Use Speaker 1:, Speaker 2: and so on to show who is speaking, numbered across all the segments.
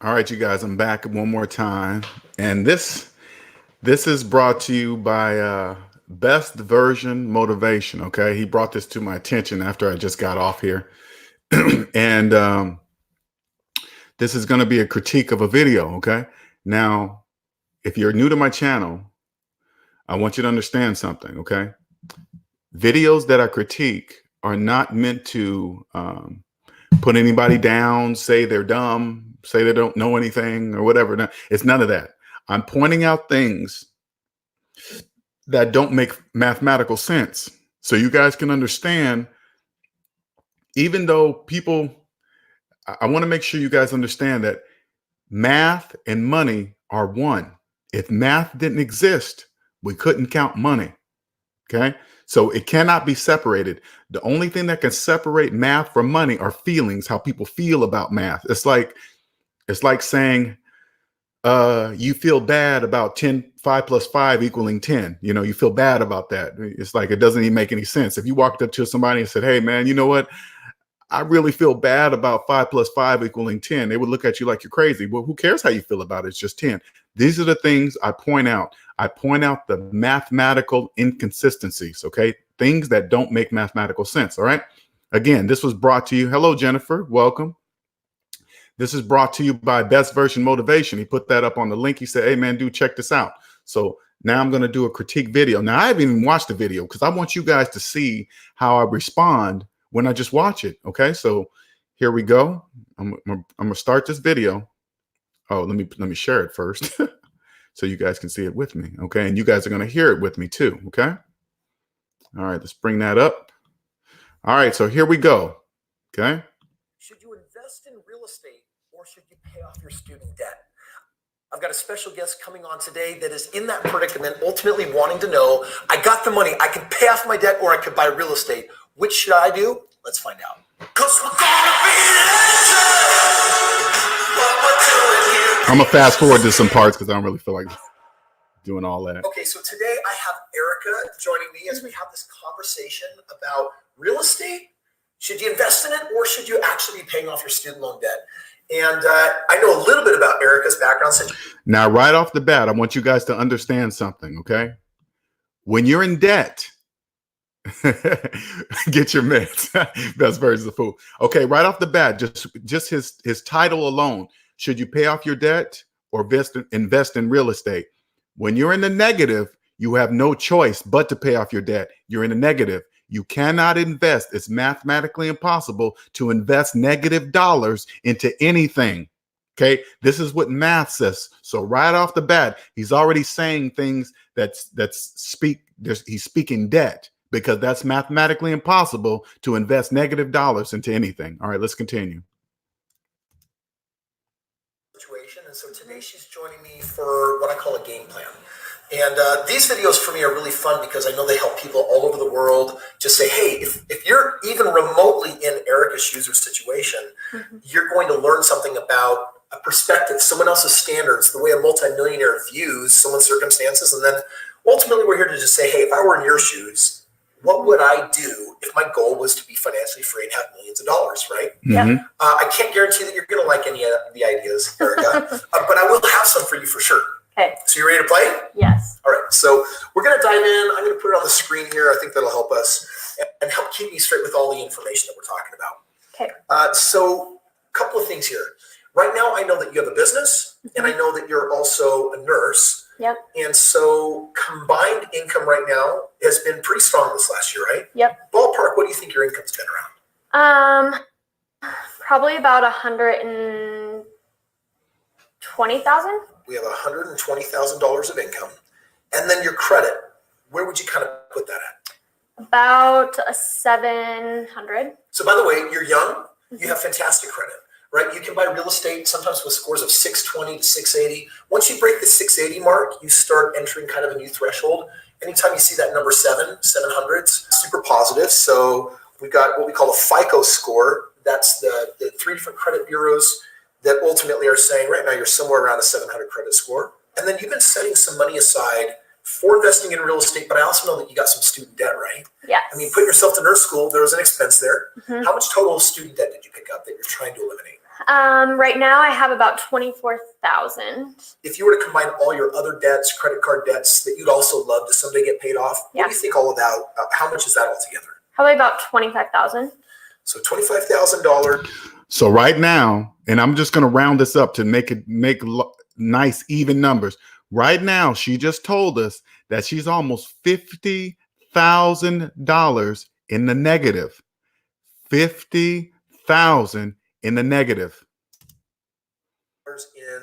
Speaker 1: All right, you guys, I'm back one more time. And this is brought to you by Best Version Motivation. Okay. He brought this to my attention after I just got off here. And this is going to be a critique of a video. Okay. Now, if you're new to my channel, I want you to understand something. Okay. Videos that I critique are not meant to put anybody down, say they're dumb, say they don't know anything or whatever. No, it's none of that. I'm pointing out things that don't make mathematical sense. So you guys can understand, even though people, I want to make sure you guys understand that math and money are one. If math didn't exist, we couldn't count money. Okay. So it cannot be separated. The only thing that can separate math from money are feelings, how people feel about math. It's like saying you feel bad about 5 plus 5 equaling 10. You know, you feel bad about that. It's like it doesn't even make any sense. If you walked up to somebody and said, hey, man, you know what? I really feel bad about 5 plus 5 equaling 10. They would look at you like you're crazy. Well, who cares how you feel about it? It's just 10. These are the things I point out. I point out the mathematical inconsistencies, okay? Things that don't make mathematical sense, all right? Again, this was brought to you. Hello, Jennifer. Welcome. This is brought to you by Best Version Motivation. He put that up on the link. He said, hey, man, dude, check this out. So now I'm going to do a critique video. Now, I haven't even watched the video because I want you guys to see how I respond when I just watch it. Okay, so here we go. I'm gonna start this video. Oh, let me share it first so you guys can see it with me. Okay, and you guys are gonna hear it with me too. Okay. All right, let's bring that up. All right, so here we go. Okay.
Speaker 2: Should you invest in real estate or should you pay off your student debt? I've got a special guest coming on today that is in that predicament, ultimately wanting to know, I got the money, I can pay off my debt or I could buy real estate. Which should I do? Let's find out.
Speaker 1: I'm gonna fast forward to some parts because I don't really feel like doing all that.
Speaker 2: Okay, so today I have Erica joining me as we have this conversation about real estate. Should you invest in it or should you actually be paying off your student loan debt? And I know a little bit about Erica's background.
Speaker 1: Now, right off the bat, I want you guys to understand something, okay? When you're in debt, get your meds. Best version of food. Okay, right off the bat, just his title alone. Should you pay off your debt or invest in real estate? When you're in the negative, you have no choice but to pay off your debt. You're in the negative. You cannot invest. It's mathematically impossible to invest negative dollars into anything. Okay, this is what math says. So right off the bat, he's already saying things he's speaking debt, because that's mathematically impossible to invest negative dollars into anything. All right, let's continue.
Speaker 2: And so today she's joining me for what I call a game plan. And these videos for me are really fun because I know they help people all over the world just say, hey, if you're even remotely in Erica's shoes or situation, you're going to learn something about a perspective, someone else's standards, the way a multimillionaire views someone's circumstances. And then ultimately we're here to just say, hey, if I were in your shoes, what would I do if my goal was to be financially free and have millions of dollars, right?
Speaker 1: Mm-hmm.
Speaker 2: I can't guarantee that you're going to like any of the ideas, Erica, but I will have some for you for sure.
Speaker 3: Okay.
Speaker 2: So you ready to play?
Speaker 3: Yes.
Speaker 2: All right. So we're going to dive in. I'm going to put it on the screen here. I think that'll help us and help keep me straight with all the information that we're talking about.
Speaker 3: Okay.
Speaker 2: So a couple of things here. Right now, I know that you have a business, and I know that you're also a nurse.
Speaker 3: Yep.
Speaker 2: And so combined income right now has been pretty strong this last year, right?
Speaker 3: Yep.
Speaker 2: Ballpark, what do you think your income's been around?
Speaker 3: Probably about 120,000.
Speaker 2: We have $120,000 of income. And then your credit, where would you kind of put that at?
Speaker 3: About 700.
Speaker 2: So by the way, you're young, you have fantastic credit, right? You can buy real estate sometimes with scores of 620 to 680. Once you break the 680 mark, you start entering kind of a new threshold. Anytime you see that number 700s, super positive. So we got what we call a FICO score. That's the 3 different credit bureaus that ultimately are saying right now you're somewhere around a 700 credit score. And then you've been setting some money aside for investing in real estate, but I also know that you got some student debt, right?
Speaker 3: Yes.
Speaker 2: I mean, putting yourself to nurse school, there was an expense there. How much total student debt did you pick up that you're trying to eliminate?
Speaker 3: Right now I have about 24,000.
Speaker 2: If you were to combine all your other debts, credit card debts that you'd also love to someday get paid off,
Speaker 3: Yeah.
Speaker 2: what do you think all of that, how much is that altogether?
Speaker 3: Probably about 25,000.
Speaker 2: So $25,000.
Speaker 1: So right now, and I'm just going to round this up to make nice even numbers. Right now, she just told us that she's almost $50,000 in the negative. 50,000 in the negative.
Speaker 2: In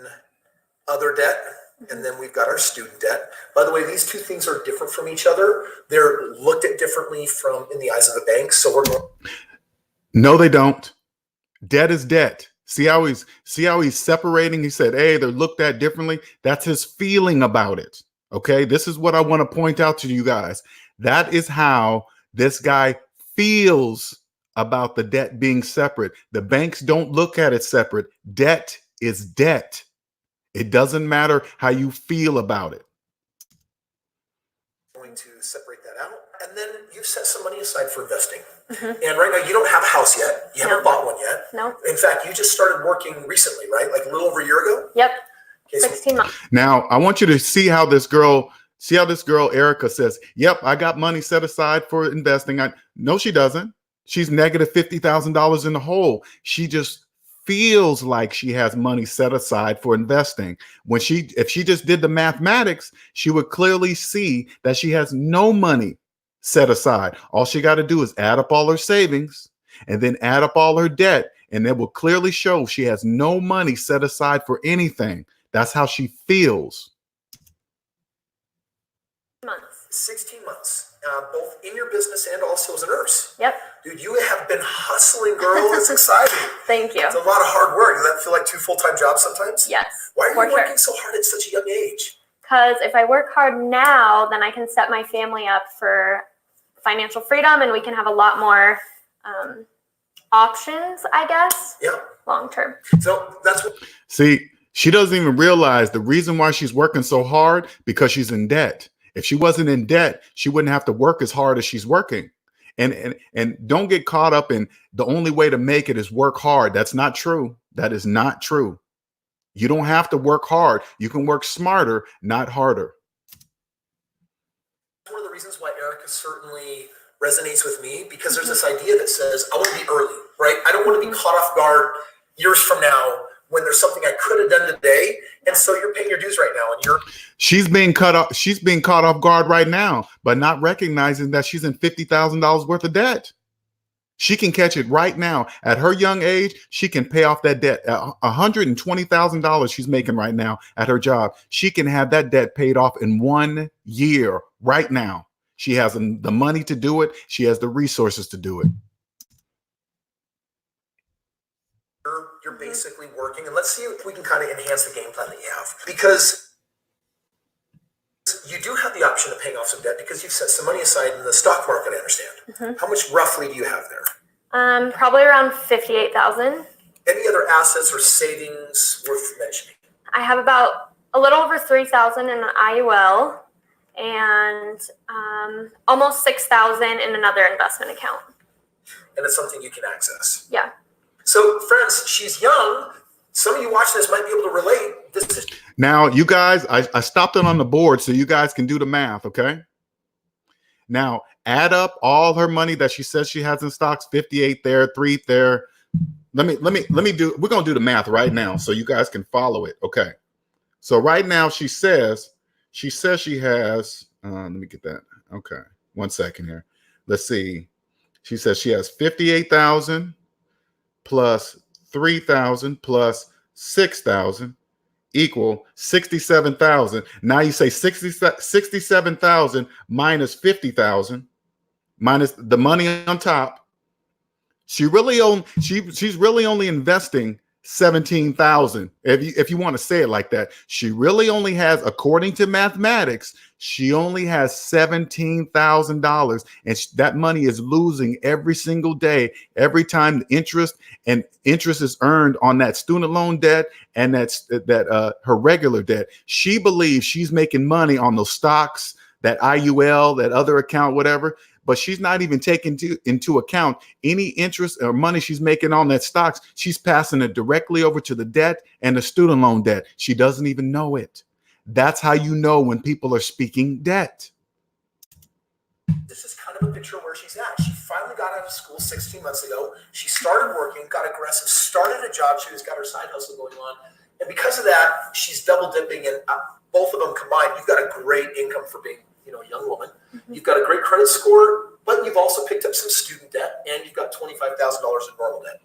Speaker 2: other debt, and then we've got our student debt. By the way, these two things are different from each other. They're looked at differently from in the eyes of the bank. So we're going.
Speaker 1: No, they don't. Debt is debt. See how he's separating. He said, hey, they're looked at differently. That's his feeling about it. Okay. This is what I want to point out to you guys. That is how this guy feels about the debt being separate. The banks don't look at it separate. Debt is debt. It doesn't matter how you feel about it.
Speaker 2: Going to separate that out. And then you've set some money aside for investing. And right now you don't have a house yet. You haven't bought one yet.
Speaker 3: No.
Speaker 2: In fact, you just started working recently, right? Like a little over a year ago?
Speaker 3: Yep.
Speaker 2: Okay, so
Speaker 3: 16 months.
Speaker 1: Now, I want you to see how this girl, Erica says, yep, I got money set aside for investing. No, she doesn't. She's negative $50,000 in the hole. She just feels like she has money set aside for investing. If she just did the mathematics, she would clearly see that she has no money set aside. All she got to do is add up all her savings and then add up all her debt, and it will clearly show she has no money set aside for anything. That's how she feels.
Speaker 2: 16 months, both in your business and also as a nurse.
Speaker 3: Yep.
Speaker 2: Dude, you have been hustling, girl. It's exciting.
Speaker 3: Thank you.
Speaker 2: It's a lot of hard work. Does that feel like 2 full-time jobs sometimes?
Speaker 3: Yes.
Speaker 2: Why are
Speaker 3: for
Speaker 2: you working
Speaker 3: sure.
Speaker 2: so hard at such a young age?
Speaker 3: Because if I work hard now, then I can set my family up for financial freedom, and we can have a lot more options, I guess,
Speaker 2: Yeah.
Speaker 3: long term.
Speaker 2: So that's what.
Speaker 1: See, she doesn't even realize the reason why she's working so hard, because she's in debt. If she wasn't in debt, she wouldn't have to work as hard as she's working. And don't get caught up in the only way to make it is work hard. That's not true. That is not true. You don't have to work hard. You can work smarter, not harder.
Speaker 2: One of the reasons why Erica certainly resonates with me, because there's this idea that says, I want to be early, right? I don't want to be caught off guard years from now when there's something I could have done today. And so you're paying your dues right now, and
Speaker 1: she's being caught off guard right now, but not recognizing that she's in $50,000 worth of debt. She can catch it right now. At her young age, she can pay off that debt. $120,000 she's making right now at her job. She can have that debt paid off in 1 year right now. She has the money to do it. She has the resources to do it.
Speaker 2: you're basically working, and let's see if we can kind of enhance the game plan that you have, because you do have the option of paying off some debt because you've set some money aside in the stock market, I understand. How much roughly do you have there?
Speaker 3: Probably around 58,000.
Speaker 2: Any other assets or savings worth mentioning?
Speaker 3: I have about a little over 3,000 in an IUL and almost 6,000 in another investment account.
Speaker 2: And it's something you can access.
Speaker 3: Yeah.
Speaker 2: So, friends, she's young. Some of you watching this might be able to relate. This is
Speaker 1: now, you guys, I stopped it on the board so you guys can do the math, okay? Now, add up all her money that she says she has in stocks, 58 there, 3 there. Let me do, we're going to do the math right now so you guys can follow it, okay? So right now she says she has, let me get that. Okay, 1 second here. Let's see. She says she has 58,000 plus 3,000 plus 6,000 equal 67,000. Now you say 67,000 minus 50,000 minus the money on top. She's really only investing 17,000. If you want to say it like that, she really only has, according to mathematics, she only has $17,000, and that money is losing every single day, every time interest is earned on that student loan debt and that her regular debt. She believes she's making money on those stocks, that IUL, that other account, whatever. but she's not even taking into account any interest or money she's making on that stocks. She's passing it directly over to the debt and the student loan debt. She doesn't even know it. That's how you know when people are speaking debt.
Speaker 2: This is kind of a picture of where she's at. She finally got out of school 16 months ago. She started working, got aggressive, started a job. She's got her side hustle going on. And because of that, she's double dipping. And both of them combined, you've got a great income for being, a young woman. You've got a great credit score, but you've also picked up some student debt, and you've got $25,000 in normal debt.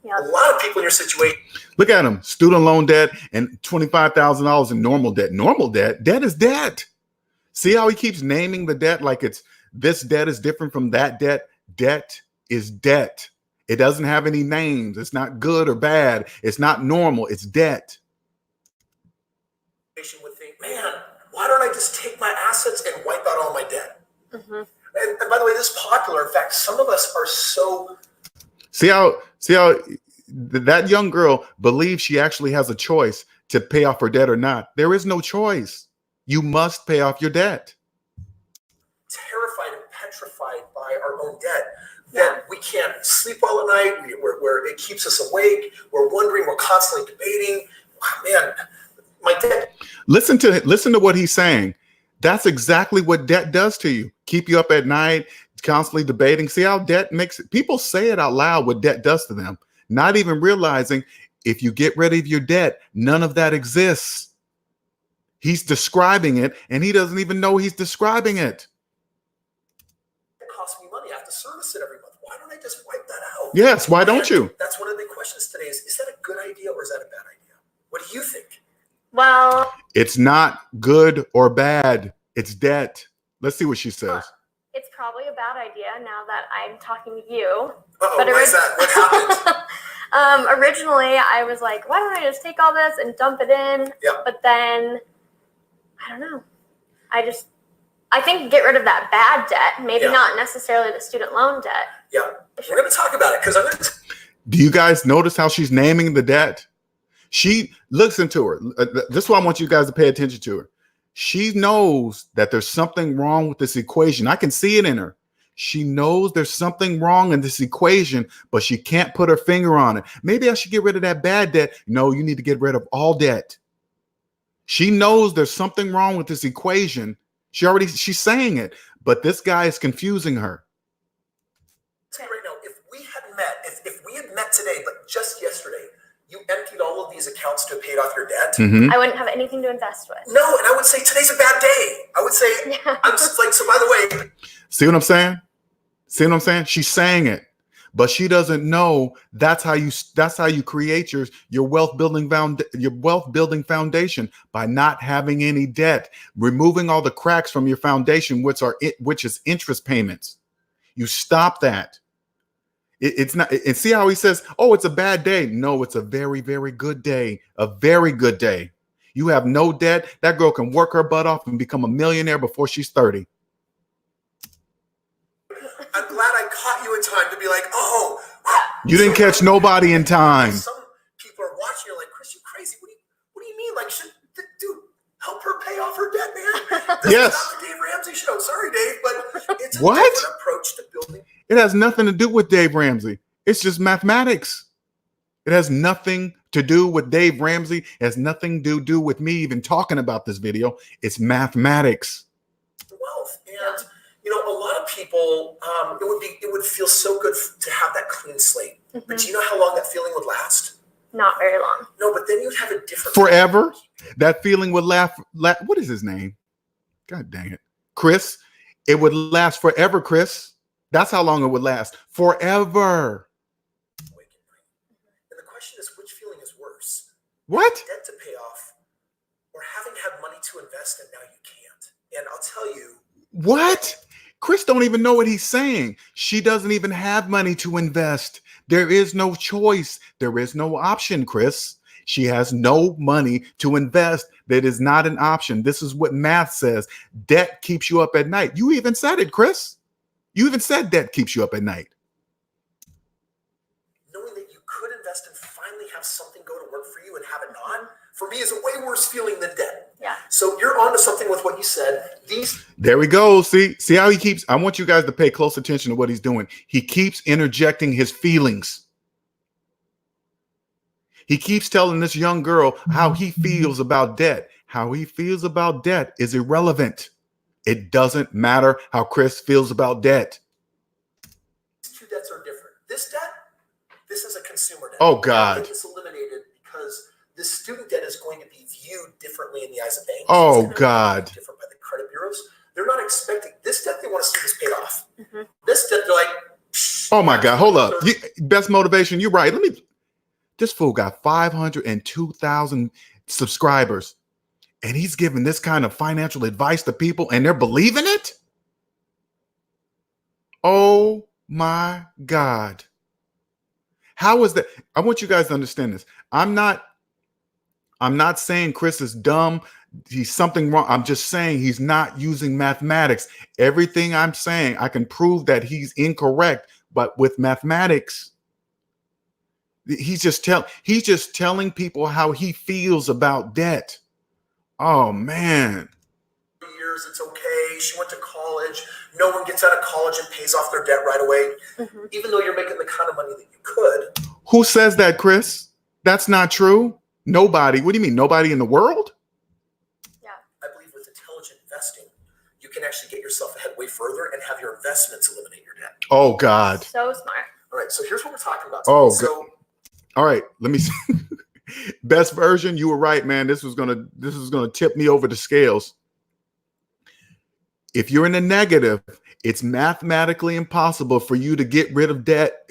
Speaker 2: Yeah. A lot of people in your situation.
Speaker 1: Look at them, student loan debt and $25,000 in normal debt. Normal debt, debt is debt. See how he keeps naming the debt like it's this debt is different from that debt. Debt is debt. It doesn't have any names. It's not good or bad. It's not normal. It's debt.
Speaker 2: Would think, man, why don't I just take my assets and wipe out all my debt? And by the way, this is popular. In fact, some of us are so.
Speaker 1: See how that young girl believes she actually has a choice to pay off her debt or not. There is no choice. You must pay off your debt.
Speaker 2: Terrified and petrified by our own debt that we can't sleep well at night. Where it keeps us awake. We're wondering. We're constantly debating. Oh, man, my debt.
Speaker 1: Listen to what he's saying. That's exactly what debt does to you. Keep you up at night, constantly debating. See how debt makes it. People say it out loud what debt does to them, not even realizing if you get rid of your debt, none of that exists. He's describing it, and he doesn't even know he's describing it.
Speaker 2: It costs me money. I have to service it every month. Why don't I just wipe that out?
Speaker 1: Yes, why don't you?
Speaker 2: That's one of the big questions today is that a good idea or is that a bad idea? What do you think?
Speaker 3: Well,
Speaker 1: it's not good or bad. It's debt. Let's see what she says.
Speaker 3: It's probably a bad idea now that I'm talking to you.
Speaker 2: But why is that? What happened?
Speaker 3: Originally, I was like, why don't I just take all this and dump it in?
Speaker 2: Yeah.
Speaker 3: But then, I don't know. I think get rid of that bad debt, maybe not necessarily the student loan debt.
Speaker 2: Yeah. We're going to talk about it because
Speaker 1: Do you guys notice how she's naming the debt? Listen to her. This is why I want you guys to pay attention to her. She knows that there's something wrong with this equation. I can see it in her. She knows there's something wrong in this equation, but she can't put her finger on it. Maybe I should get rid of that bad debt. No, you need to get rid of all debt. She knows there's something wrong with this equation. She's saying it, but this guy is confusing her.
Speaker 2: Right now, if we had met today, but just yesterday, you emptied all of these accounts to have paid off your debt.
Speaker 3: I wouldn't have anything to invest with.
Speaker 2: No, and I would say today's a bad day. I would say, I'm just like, so by the way.
Speaker 1: See what I'm saying? See what I'm saying? She's saying it, but she doesn't know that's how you create your wealth building foundation by not having any debt, removing all the cracks from your foundation, which is interest payments. You stop that. It's not, and see how he says, oh, it's a bad day. No, it's a very, very good day. A very good day. You have no debt. That girl can work her butt off and become a millionaire before she's 30.
Speaker 2: I'm glad I caught you in time to be like, oh.
Speaker 1: You didn't catch nobody in time.
Speaker 2: Some people are watching, you're like, Chris, you crazy. What do you mean? Like, dude, help her pay off her debt, man. This is not the Dave Ramsey show. Sorry, Dave, but it's a different approach to building.
Speaker 1: It has nothing to do with Dave Ramsey. It's just mathematics. It has nothing to do with Dave Ramsey. It has nothing to do with me even talking about this video. It's mathematics.
Speaker 2: Wealth. And, a lot of people, it would feel so good to have that clean slate. But do you know how long that feeling would last?
Speaker 3: Not very long.
Speaker 2: No, but then you'd have a different.
Speaker 1: Forever? That feeling would last. What is his name? God dang it. Chris. It would last forever, Chris. That's how long it would last. Forever.
Speaker 2: And the question is, which feeling is worse?
Speaker 1: What?
Speaker 2: Debt to pay off or having had money to invest and now you can't. And I'll tell you.
Speaker 1: What? Chris don't even know what he's saying. She doesn't even have money to invest. There is no choice. There is no option, Chris. She has no money to invest. That is not an option. This is what math says. Debt keeps you up at night. You even said it, Chris. You even said debt keeps you up at night.
Speaker 2: Knowing that you could invest and finally have something go to work for you and have it not, for me, is a way worse feeling than debt.
Speaker 3: Yeah.
Speaker 2: So you're onto something with what you said.
Speaker 1: There we go. See how he keeps, I want you guys to pay close attention to what he's doing. He keeps interjecting his feelings. He keeps telling this young girl how he feels about debt. How he feels about debt is irrelevant. It doesn't matter how Chris feels about debt.
Speaker 2: These two debts are different. This debt, this is a consumer debt.
Speaker 1: Oh, God.
Speaker 2: Get this eliminated because this student debt is going to be viewed differently in the eyes of banks.
Speaker 1: Oh, God.
Speaker 2: Different by the credit bureaus. They're not expecting this debt. They want to see this paid off. This debt, they're like,
Speaker 1: oh my God, hold up. Best motivation. You're right. This fool got 502,000 subscribers and he's giving this kind of financial advice to people and they're believing it. Oh my God. How is that? I want you guys to understand this. I'm not saying Chris is dumb. He's something wrong. I'm just saying he's not using mathematics. Everything I'm saying, I can prove that he's incorrect, but with mathematics, he's just telling people how he feels about debt. Oh man.
Speaker 2: Years, it's okay. She went to college. No one gets out of college and pays off their debt right away, even though you're making the kind of money that you could.
Speaker 1: Who says that, Chris? That's not true. Nobody. What do you mean? Nobody in the world?
Speaker 2: I believe with intelligent investing, you can actually get yourself ahead way further and have your investments eliminate your debt.
Speaker 1: Oh God.
Speaker 3: So smart.
Speaker 2: All right. So here's what we're talking about today.
Speaker 1: Oh,
Speaker 2: so
Speaker 1: all right. Let me see. Best version. You were right, man. This was gonna tip me over the scales. If you're in the negative, it's mathematically impossible for you to get rid of debt.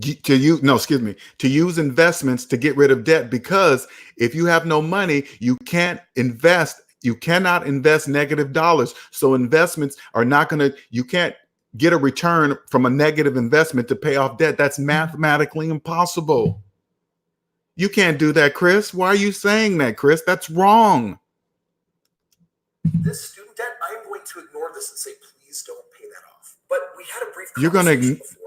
Speaker 1: To use investments to get rid of debt, because if you have no money, you can't invest. You cannot invest negative dollars. So investments are not you can't get a return from a negative investment to pay off debt. That's mathematically impossible. You can't do that, Chris. Why are you saying that, Chris? That's wrong.
Speaker 2: This student debt, I'm going to ignore this and say, please don't pay that off. But we had a brief
Speaker 1: You're going to
Speaker 2: before.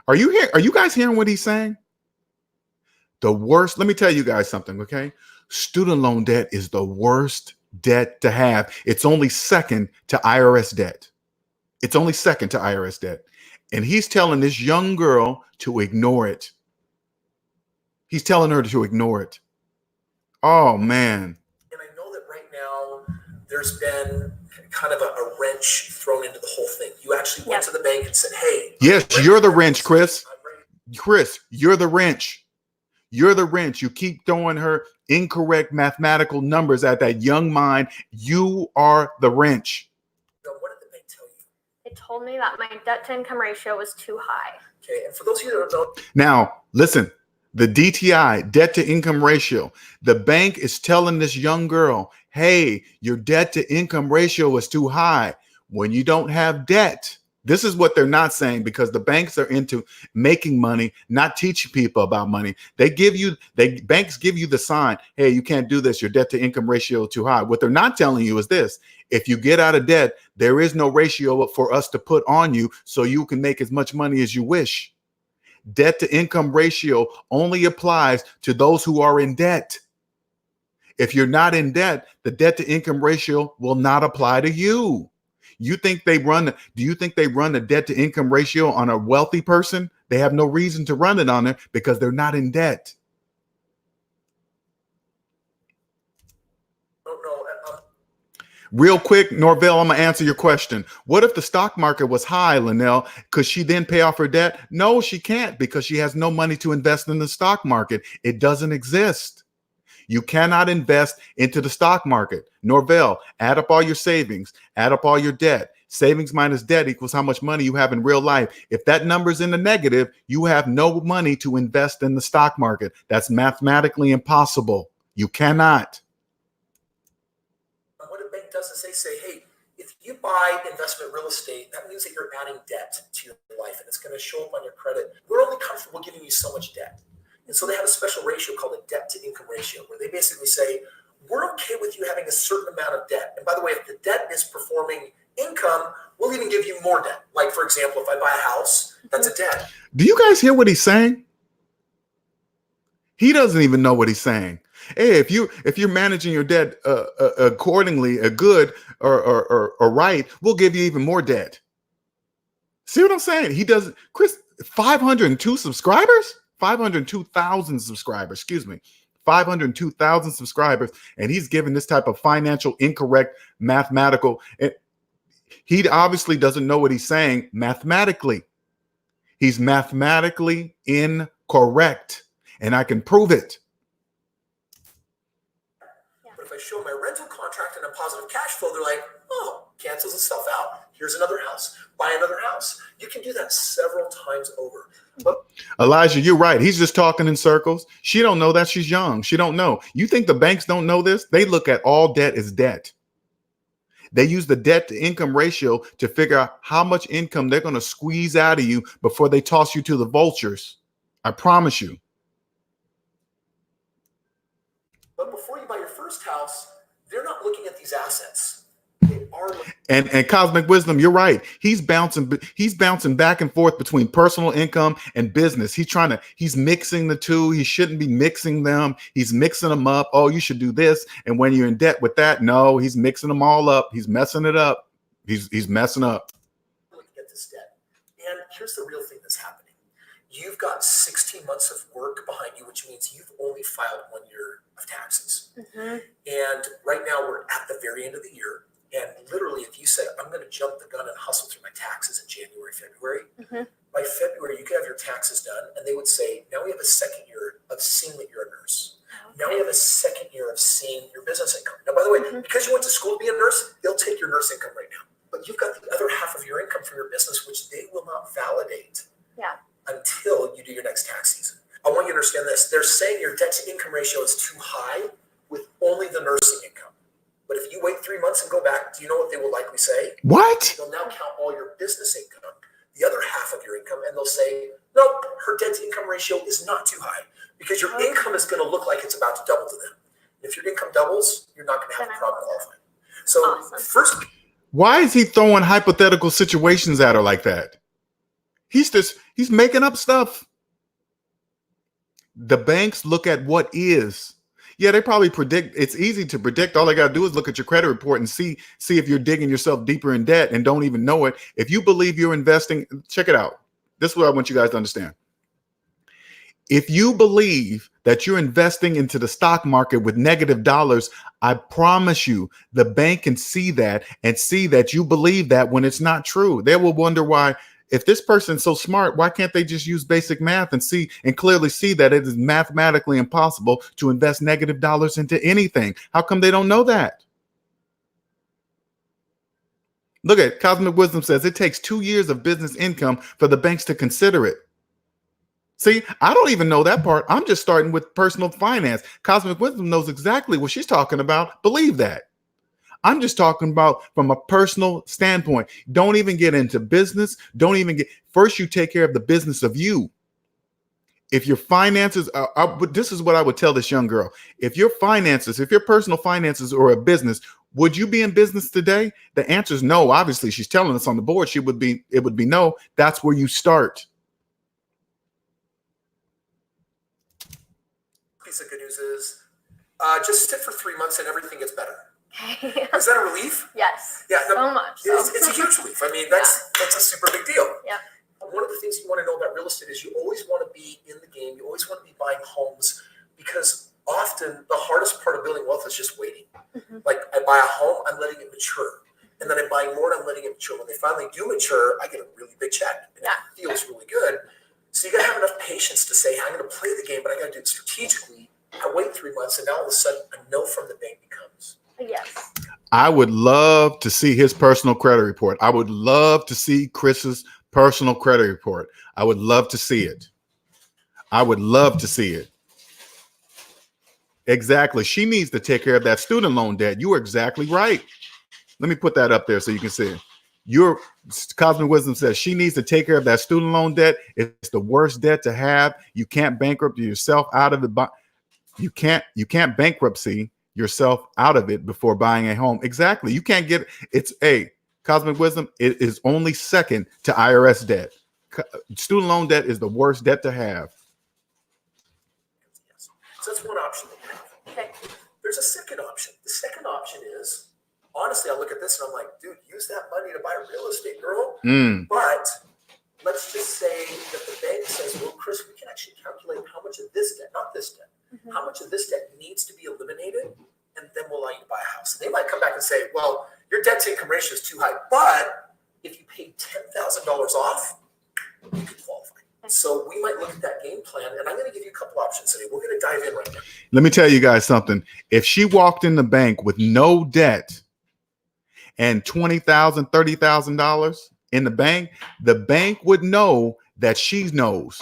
Speaker 1: Are you guys hearing what he's saying? The worst, let me tell you guys something, okay? Student loan debt is the worst debt to have. It's only second to IRS debt. It's only second to IRS debt. And he's telling this young girl to ignore it. He's telling her to ignore it. Oh, man.
Speaker 2: And I know that right now there's been kind of a wrench thrown into the whole thing. You actually went to the bank and said, hey.
Speaker 1: Yes, you're the wrench, Chris. Chris, you're the wrench. You're the wrench. You keep throwing her incorrect mathematical numbers at that young mind. You are the wrench.
Speaker 2: Now, what did the bank tell you?
Speaker 3: It told me that my debt to income ratio was too high.
Speaker 2: Okay, and for those of you that don't know.
Speaker 1: Now, listen, the DTI, debt to income ratio, the bank is telling this young girl, hey, your debt to income ratio is too high. When you don't have debt, this is what they're not saying, because the banks are into making money, not teaching people about money. Banks give you the sign, hey, you can't do this. Your debt to income ratio is too high. What they're not telling you is this: if you get out of debt, there is no ratio for us to put on you so you can make as much money as you wish. Debt to income ratio only applies to those who are in debt. If you're not in debt, the debt to income ratio will not apply to you. Do you think they run the debt to income ratio on a wealthy person? They have no reason to run it on it because they're not in debt. Real quick, Norvell, I'm going to answer your question. What if the stock market was high, Linnell? Could she then pay off her debt? No, she can't, because she has no money to invest in the stock market. It doesn't exist. You cannot invest into the stock market. Norvell, add up all your savings, add up all your debt. Savings minus debt equals how much money you have in real life. If that number's in the negative, you have no money to invest in the stock market. That's mathematically impossible. You cannot.
Speaker 2: What a bank does is they say, hey, if you buy investment real estate, that means that you're adding debt to your life, and it's going to show up on your credit. We're only comfortable giving you so much debt. And so they have a special ratio called a debt to income ratio, where they basically say, we're okay with you having a certain amount of debt. And by the way, if the debt is performing income, we'll even give you more debt. Like, for example, if I buy a house, that's a debt.
Speaker 1: Do you guys hear what he's saying? He doesn't even know what he's saying. Hey, if you're managing your debt accordingly, a good or right, we'll give you even more debt. See what I'm saying? He does, Chris. 502 subscribers, 502,000 subscribers. Excuse me, 502,000 subscribers, and he's given this type of financial incorrect mathematical. And he obviously doesn't know what he's saying mathematically. He's mathematically incorrect, and I can prove it.
Speaker 2: But if I show my rental contract and a positive cash flow, they're like, oh, cancels itself out. Here's another house. Buy another house. You can do that several times over. But
Speaker 1: Elijah, you're right. He's just talking in circles. She don't know that. She's young. She don't know. You think the banks don't know this? They look at all debt as debt. They use the debt to income ratio to figure out how much income they're going to squeeze out of you before they toss you to the vultures. I promise you.
Speaker 2: But before you buy your first house, they're not looking at these assets. They are looking.
Speaker 1: And Cosmic Wisdom, you're right. He's bouncing back and forth between personal income and business. He's mixing the two. He shouldn't be mixing them. He's mixing them up. Oh, you should do this. And when you're in debt with that, no, he's mixing them all up. He's messing it up. He's messing up.
Speaker 2: Looking at this debt. And here's the real thing that's happening. You've got 16 months of work behind you, which means you've only filed 1 year of taxes.
Speaker 3: Mm-hmm.
Speaker 2: And right now we're at the very end of the year. And literally, if you said, I'm going to jump the gun and hustle through my taxes in January, February,
Speaker 3: Mm-hmm.
Speaker 2: by February, you could have your taxes done. And they would say, now we have a second year of seeing that you're a nurse. Now we have a second year of seeing your business income. Now, by the way, because you went to school to be a nurse, they'll take your nurse income right now. But you've got the other half of your income from your business, which they will not validate until you do your next tax season. I want you to understand this. They're saying your debt to income ratio is too high with only the nursing income. But if you wait 3 months and go back, do you know what they will likely say?
Speaker 1: What?
Speaker 2: They'll now count all your business income, the other half of your income, and they'll say, nope, her debt to income ratio is not too high because your income is going to look like it's about to double to them. If your income doubles, you're not going to have a problem qualifying. So first,
Speaker 1: why is he throwing hypothetical situations at her like that? He's making up stuff. The banks look at what is. Yeah, they probably predict. It's easy to predict. All they got to do is look at your credit report and see if you're digging yourself deeper in debt and don't even know it. If you believe you're investing, check it out. This is what I want you guys to understand. If you believe that you're investing into the stock market with negative dollars, I promise you the bank can see that and see that you believe that when it's not true. They will wonder why. If this person's so smart, why can't they just use basic math and clearly see that it is mathematically impossible to invest negative dollars into anything? How come they don't know that? Look at Cosmic Wisdom says it takes 2 years of business income for the banks to consider it. See, I don't even know that part. I'm just starting with personal finance. Cosmic Wisdom knows exactly what she's talking about. Believe that. I'm just talking about from a personal standpoint. Don't even get into business. First, you take care of the business of you. If your finances this is what I would tell this young girl. If your personal finances are a business, would you be in business today? The answer is no. Obviously, she's telling us on the board. It would be no. That's where you start.
Speaker 2: piece of good news is just sit for 3 months and everything gets better. Is that a relief?
Speaker 3: Yes.
Speaker 2: Yeah, no,
Speaker 3: so much. So.
Speaker 2: It's a huge relief. I mean, that's a super big deal.
Speaker 3: Yeah.
Speaker 2: One of the things you want to know about real estate is you always want to be in the game. You always want to be buying homes because often the hardest part of building wealth is just waiting. Mm-hmm. Like I buy a home, I'm letting it mature. And then I'm buying more and I'm letting it mature. When they finally do mature, I get a really big check. And it feels really good. So you got to have enough patience to say, I'm going to play the game, but I got to do it strategically. I wait 3 months and now all of a sudden a no from the bank becomes.
Speaker 3: Yes.
Speaker 1: I would love to see his personal credit report. I would love to see Chris's personal credit report. I would love to see it. I would love to see it. Exactly. She needs to take care of that student loan debt. You are exactly right. Let me put that up there so you can see it. Your Cosmic Wisdom says she needs to take care of that student loan debt. It's the worst debt to have. You can't bankrupt yourself out of it. You can't bankruptcy yourself out of it before buying a home. Exactly. You can't get it's a Cosmic Wisdom. It is only second to IRS debt. Student loan debt is the worst debt to have.
Speaker 2: So that's one option that you have. second option. The second option is, honestly, I look at this and I'm like, dude, use that money to buy real estate, girl. But let's just say that the bank says, well, Chris, we can actually calculate how much of this debt, not this debt, how much of this debt needs to be eliminated, and then we'll allow you to buy a house. And they might come back and say, well, your debt to income ratio is too high, but if you pay $10,000 off, you can qualify. So we might look at that game plan, and I'm going to give you a couple options today. We're going to dive in right now.
Speaker 1: Let me tell you guys something. If she walked in the bank with no debt and $20,000, $30,000 in the bank would know that she knows.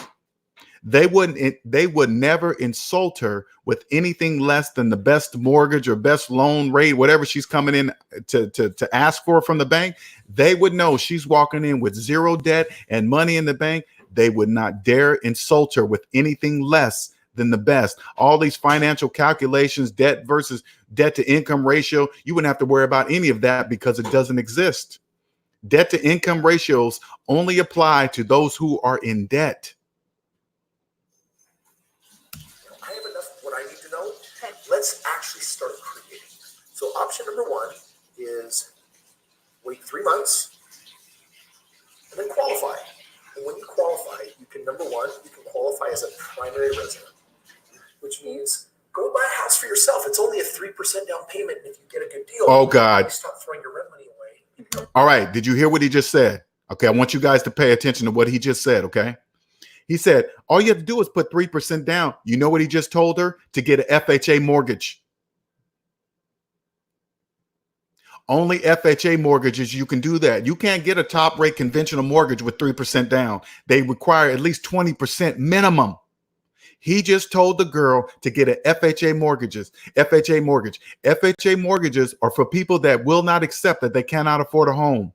Speaker 1: They would never insult her with anything less than the best mortgage or best loan rate, whatever she's coming in to ask for from the bank. They would know she's walking in with zero debt and money in the bank. They would not dare insult her with anything less than the best. All these financial calculations, debt versus debt to income ratio, you wouldn't have to worry about any of that because it doesn't exist. Debt to income ratios only apply to those who are in debt.
Speaker 2: I have enough of what I need to know. Let's actually start creating. So option number one is wait 3 months and then qualify. And when you qualify, you can, number one, you can qualify as a primary resident, which means go buy a house for yourself. It's only a 3% down payment. And if you get a good deal,
Speaker 1: oh God,
Speaker 2: you stop throwing your rent money away.
Speaker 1: All right. Did you hear what he just said? Okay. I want you guys to pay attention to what he just said. Okay. He said, all you have to do is put 3% down. You know what he just told her? To get an FHA mortgage. Only FHA mortgages, you can do that. You can't get a top rate conventional mortgage with 3% down. They require at least 20% minimum. He just told the girl to get an FHA mortgage. FHA mortgages are for people that will not accept that they cannot afford a home.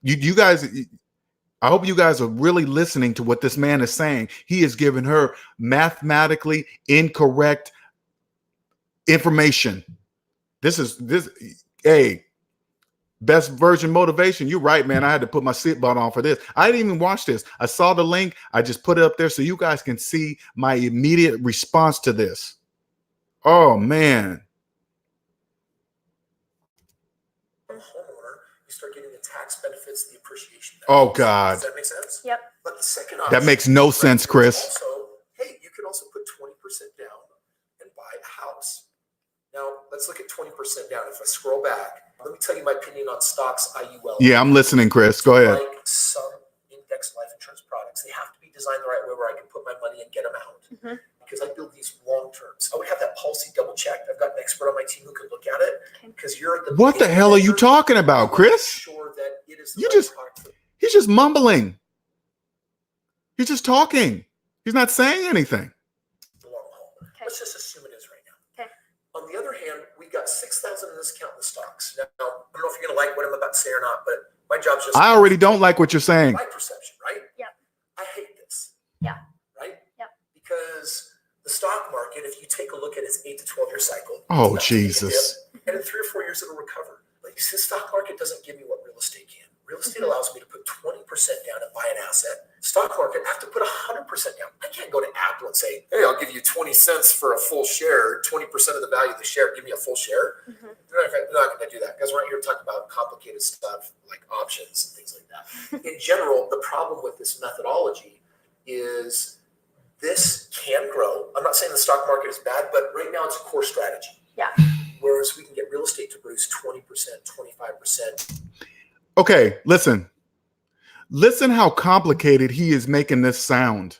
Speaker 1: You guys, I hope you guys are really listening to what this man is saying. He is giving her mathematically incorrect information. Hey, best version motivation. You're right, man. I had to put my seatbelt on for this. I didn't even watch this. I saw the link. I just put it up there so you guys can see my immediate response to this. Oh, man.
Speaker 2: Homeowner, you start getting the tax benefits, the appreciation benefits.
Speaker 1: Oh, God.
Speaker 2: Does that make sense?
Speaker 3: Yep.
Speaker 2: But the second option,
Speaker 1: That makes no sense, Chris.
Speaker 2: Also, hey, you can also put 20% down and buy a house. Now, let's look at 20% down. If I scroll back, let me tell you my opinion on stocks, IUL.
Speaker 1: Yeah, I'm listening, Chris. Go ahead.
Speaker 2: Like some index life insurance products, they have to be designed the right way where I can put my money and get them out. Because I build these long terms. I would have that policy double checked. I've got an expert on my team who can look at it. Because you're at the
Speaker 1: What the hell are you talking about, Chris?
Speaker 2: Sure that it is the
Speaker 1: You
Speaker 2: right
Speaker 1: just-
Speaker 2: product for
Speaker 1: He's just mumbling. He's just talking. He's not saying anything.
Speaker 2: the long haul.
Speaker 3: Okay.
Speaker 2: Let's just assume it is right now.
Speaker 3: Okay.
Speaker 2: On the other hand, we got 6,000 in this account in the stocks. Now, I don't know if you're going to like what I'm about to say or not, but my job's just
Speaker 1: I already don't like what you're saying.
Speaker 2: my perception, right?
Speaker 3: Yep.
Speaker 2: I hate this.
Speaker 3: Yeah.
Speaker 2: Right?
Speaker 3: Yep.
Speaker 2: Because the stock market, if you take a look at its 8 to 12 year cycle,
Speaker 1: Oh,
Speaker 2: it's not gonna
Speaker 1: Jesus.
Speaker 2: dip, and in 3 or 4 years it'll recover. But you see, the stock market doesn't give me what real estate can. Real estate allows me to put 20% down and buy an asset. Stock market, I have to put 100% down. I can't go to Apple and say, hey, I'll give you 20 cents for a full share, 20% of the value of the share, give me a full share. They're not going to do that because we're not here to talk about complicated stuff like options and things like that. In general, the problem with this methodology is this can grow. I'm not saying the stock market is bad, but right now it's a core strategy.
Speaker 3: Yeah.
Speaker 2: Whereas we can get real estate to produce 20%, 25%.
Speaker 1: Okay, listen. Listen how complicated he is making this sound.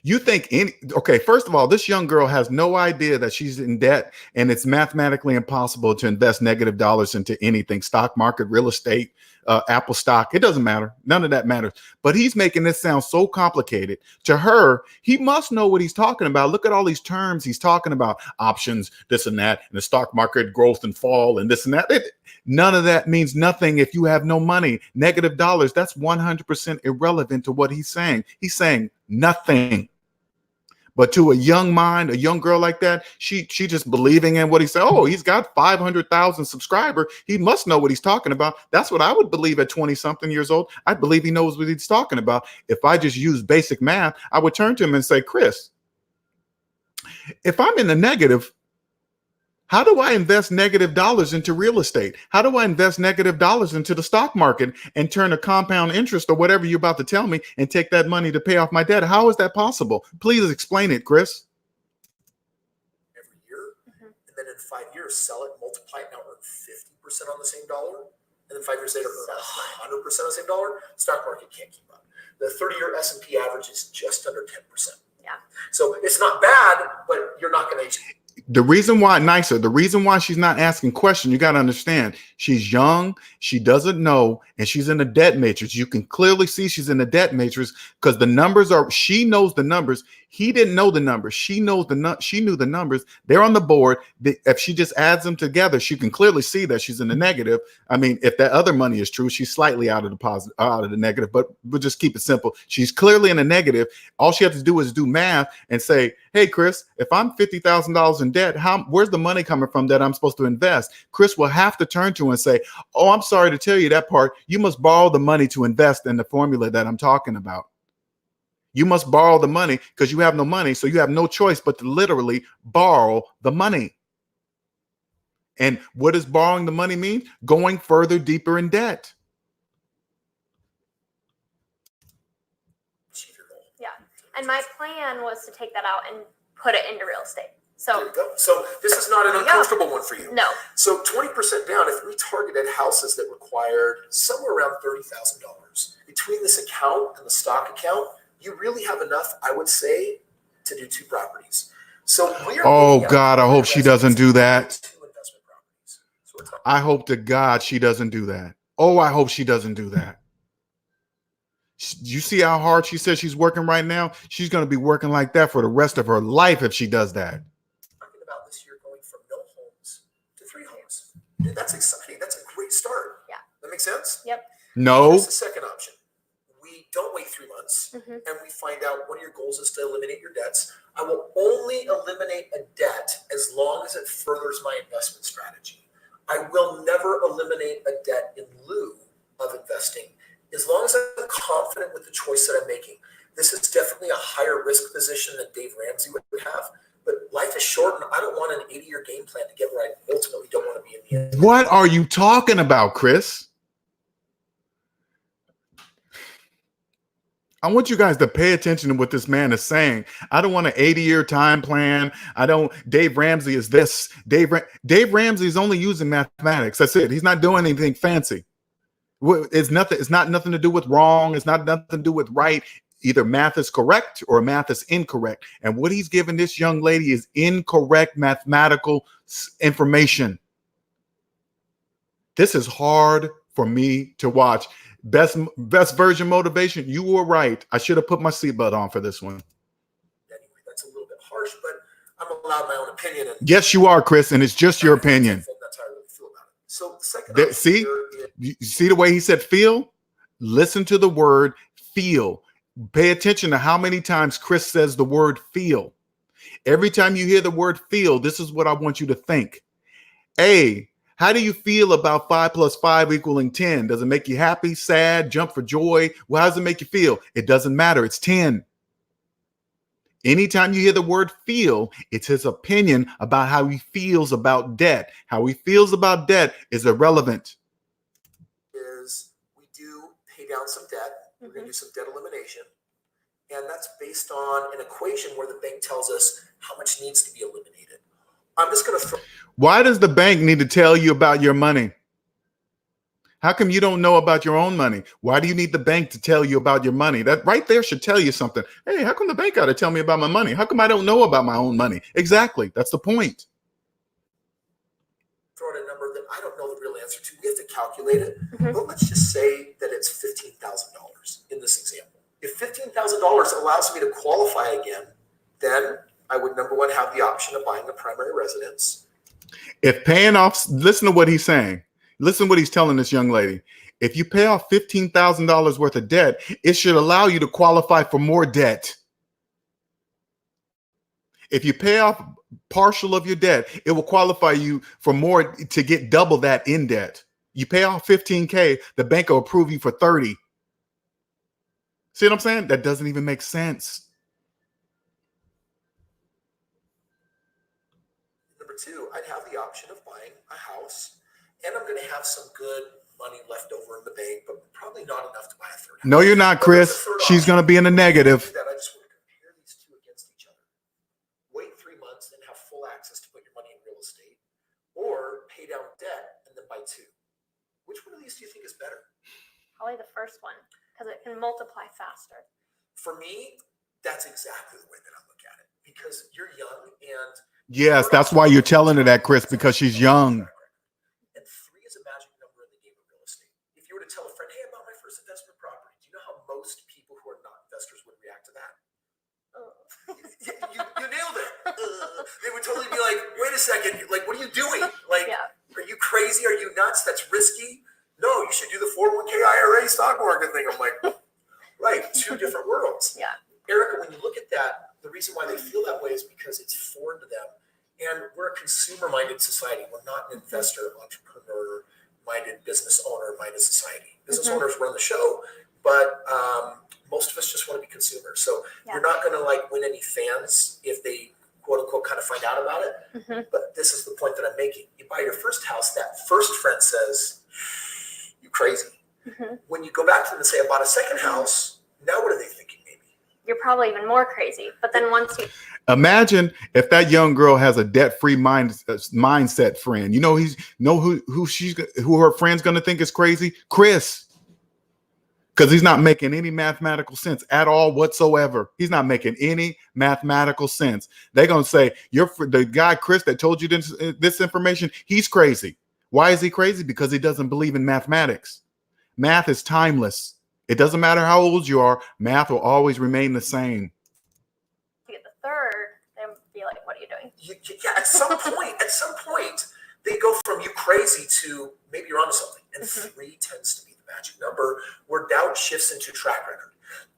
Speaker 1: You think okay, first of all, this young girl has no idea that she's in debt and it's mathematically impossible to invest negative dollars into anything, stock market, real estate, Apple stock. It doesn't matter. None of that matters. But he's making this sound so complicated. To her, he must know what he's talking about. Look at all these terms he's talking about, options, this and that, and the stock market growth and fall and this and that. None of that means nothing if you have no money. Negative dollars, that's 100% irrelevant to what he's saying. He's saying nothing. But to a young mind, a young girl like that, she just believing in what he said. Oh, he's got 500,000 subscribers. He must know what he's talking about. That's what I would believe at 20-something years old. I believe he knows what he's talking about. If I just use basic math, I would turn to him and say, Chris, if I'm in the negative, How do I invest negative dollars into real estate? How do I invest negative dollars into the stock market and turn a compound interest or whatever you're about to tell me and take that money to pay off my debt? How is that possible? Please explain it, Chris.
Speaker 2: Every year, and then in 5 years, sell it, multiply it, now earn 50% on the same dollar, and then 5 years later, earn 100% on the same dollar. Stock market can't keep up. The 30-year S&P average is just under 10%.
Speaker 3: Yeah.
Speaker 2: So it's not bad, but you're not going to.
Speaker 1: The reason why she's not asking questions, you got to understand, she's young, she doesn't know, and she's in the debt matrix. You can clearly see she's in the debt matrix because the numbers are, she knows the numbers. He didn't know the numbers. She knew the numbers. They're on the board. If she just adds them together, she can clearly see that she's in the negative. I mean, if that other money is true, she's slightly out of the negative, but we'll just keep it simple. She's clearly in the negative. All she has to do is do math and say, hey, Chris, if I'm $50,000 in debt, where's the money coming from that I'm supposed to invest? Chris will have to turn to and say, oh, I'm sorry to tell you that part. You must borrow the money to invest in the formula that I'm talking about. You must borrow the money because you have no money. So you have no choice but to literally borrow the money. And what does borrowing the money mean? Going further, deeper in debt.
Speaker 3: Yeah. And my plan was to take that out and put it into real estate. So
Speaker 2: there you go. So this is not an uncomfortable one for you.
Speaker 3: No.
Speaker 2: So 20% down, if we targeted houses that required somewhere around $30,000 between this account and the stock account, you really have enough, I would say, to do 2 properties. So we are.
Speaker 1: Oh God, I hope she doesn't do that.
Speaker 2: 2 investment properties. So
Speaker 1: I hope to God she doesn't do that. Oh, I hope she doesn't do that. You see how hard she says she's working right now? She's going to be working like that for the rest of her life if she does that.
Speaker 2: Talking about this year going from no homes to 3 homes. Dude, that's exciting. That's a great start.
Speaker 3: Yeah.
Speaker 2: That makes sense?
Speaker 3: Yep.
Speaker 1: No.
Speaker 2: Here's the second option. We don't wait 3 months and we find out one of your goals is to eliminate your debts. I will only eliminate a debt as long as it furthers my investment strategy. I will never eliminate a debt in lieu of investing as long as I'm confident with the choice that I'm making. This is definitely a higher risk position than Dave Ramsey would have, but life is short and I don't want an 80-year game plan to get where I ultimately don't want to be in the end.
Speaker 1: What are you talking about, Chris? I want you guys to pay attention to what this man is saying. I don't want an 80-year time plan. Dave Ramsey is this. Dave Ramsey is only using mathematics. That's it. He's not doing anything fancy. It's not nothing to do with wrong. It's not nothing to do with right. Either math is correct or math is incorrect. And what he's giving this young lady is incorrect mathematical information. This is hard for me to watch. Best version motivation. You were right. I should have put my seatbelt on for this one.
Speaker 2: Anyway, that's a little bit harsh, but I'm allowed my own opinion. And
Speaker 1: yes, you are, Chris, and it's just your opinion.
Speaker 2: That's how I really feel about it. So the second
Speaker 1: you see the way he said feel? Listen to the word feel. Pay attention to how many times Chris says the word feel. Every time you hear the word feel, this is what I want you to think. A, how do you feel about 5 + 5 = 10? Does it make you happy, sad, jump for joy? Well, how does it make you feel? It doesn't matter. It's 10. Anytime you hear the word feel, it's his opinion about how he feels about debt. How he feels about debt is irrelevant.
Speaker 2: We do pay down some debt. We're going to do some debt elimination. And that's based on an equation where the bank tells us how much needs to be eliminated. I'm just going to throw.
Speaker 1: Why does the bank need to tell you about your money? How come you don't know about your own money? Why do you need the bank to tell you about your money? That right there should tell you something. Hey, how come the bank got to tell me about my money? How come I don't know about my own money? Exactly. That's the point.
Speaker 2: Throw in a number that I don't know the real answer to. We have to calculate it. But let's just say that it's $15,000 in this example. If $15,000 allows me to qualify again, then I would, number one, have the option of buying a primary residence.
Speaker 1: If paying off, listen to what he's saying. Listen to what he's telling this young lady. If you pay off $15,000 worth of debt, it should allow you to qualify for more debt. If you pay off partial of your debt, it will qualify you for more, to get double that in debt. You pay off $15K, the bank will approve you for 30. See what I'm saying? That doesn't even make sense.
Speaker 2: Number two, I'd have the option of buying a house, and I'm going to have some good money left over in the bank, but probably not enough to buy a third house.
Speaker 1: No, you're not, Chris. She's going to be in the negative.
Speaker 2: I just want to compare these two against each other. Wait 3 months and have full access to put your money in real estate, or pay down debt and then buy two. Which one of these do you think is better?
Speaker 3: Probably the first one, because it can multiply faster.
Speaker 2: For me, that's exactly the way that I look at it, because you're young and
Speaker 1: yes, that's why you're telling her that, Chris, because she's young.
Speaker 2: And 3 is a magic number in the game of real estate. If you were to tell a friend, hey, I bought my first investment property, do you know how most people who are not investors would react to that? You nailed it. They would totally be like, wait a second, like, what are you doing? Like, are you crazy? Are you nuts? That's risky. No, you should do the 401k IRA stock market thing. I'm like, right, 2 different worlds.
Speaker 3: Yeah.
Speaker 2: Erica, when you look at that, the reason why they feel that way is because it's foreign to them. And we're a consumer-minded society. We're not an investor, entrepreneur-minded, business owner-minded society. Business owners run the show, but most of us just want to be consumers. So you're not going to like win any fans if they quote unquote kind of find out about it. But this is the point that I'm making. You buy your first house, that first friend says, you crazy. When you go back to them and say, I bought a second house, now what are they thinking maybe?
Speaker 3: You're probably even more crazy. But then once you
Speaker 1: imagine if that young girl has a debt-free mindset friend. You know, who her friend's going to think is crazy? Chris. Because he's not making any mathematical sense at all whatsoever. He's not making any mathematical sense. They're going to say, the guy, Chris, that told you this information, he's crazy. Why is he crazy? Because he doesn't believe in mathematics. Math is timeless. It doesn't matter how old you are. Math will always remain the same.
Speaker 3: to get the third, they would be like, what are you doing?
Speaker 2: Yeah, at some point, they go from you crazy to maybe you're onto something. And 3 tends to be the magic number where doubt shifts into track record.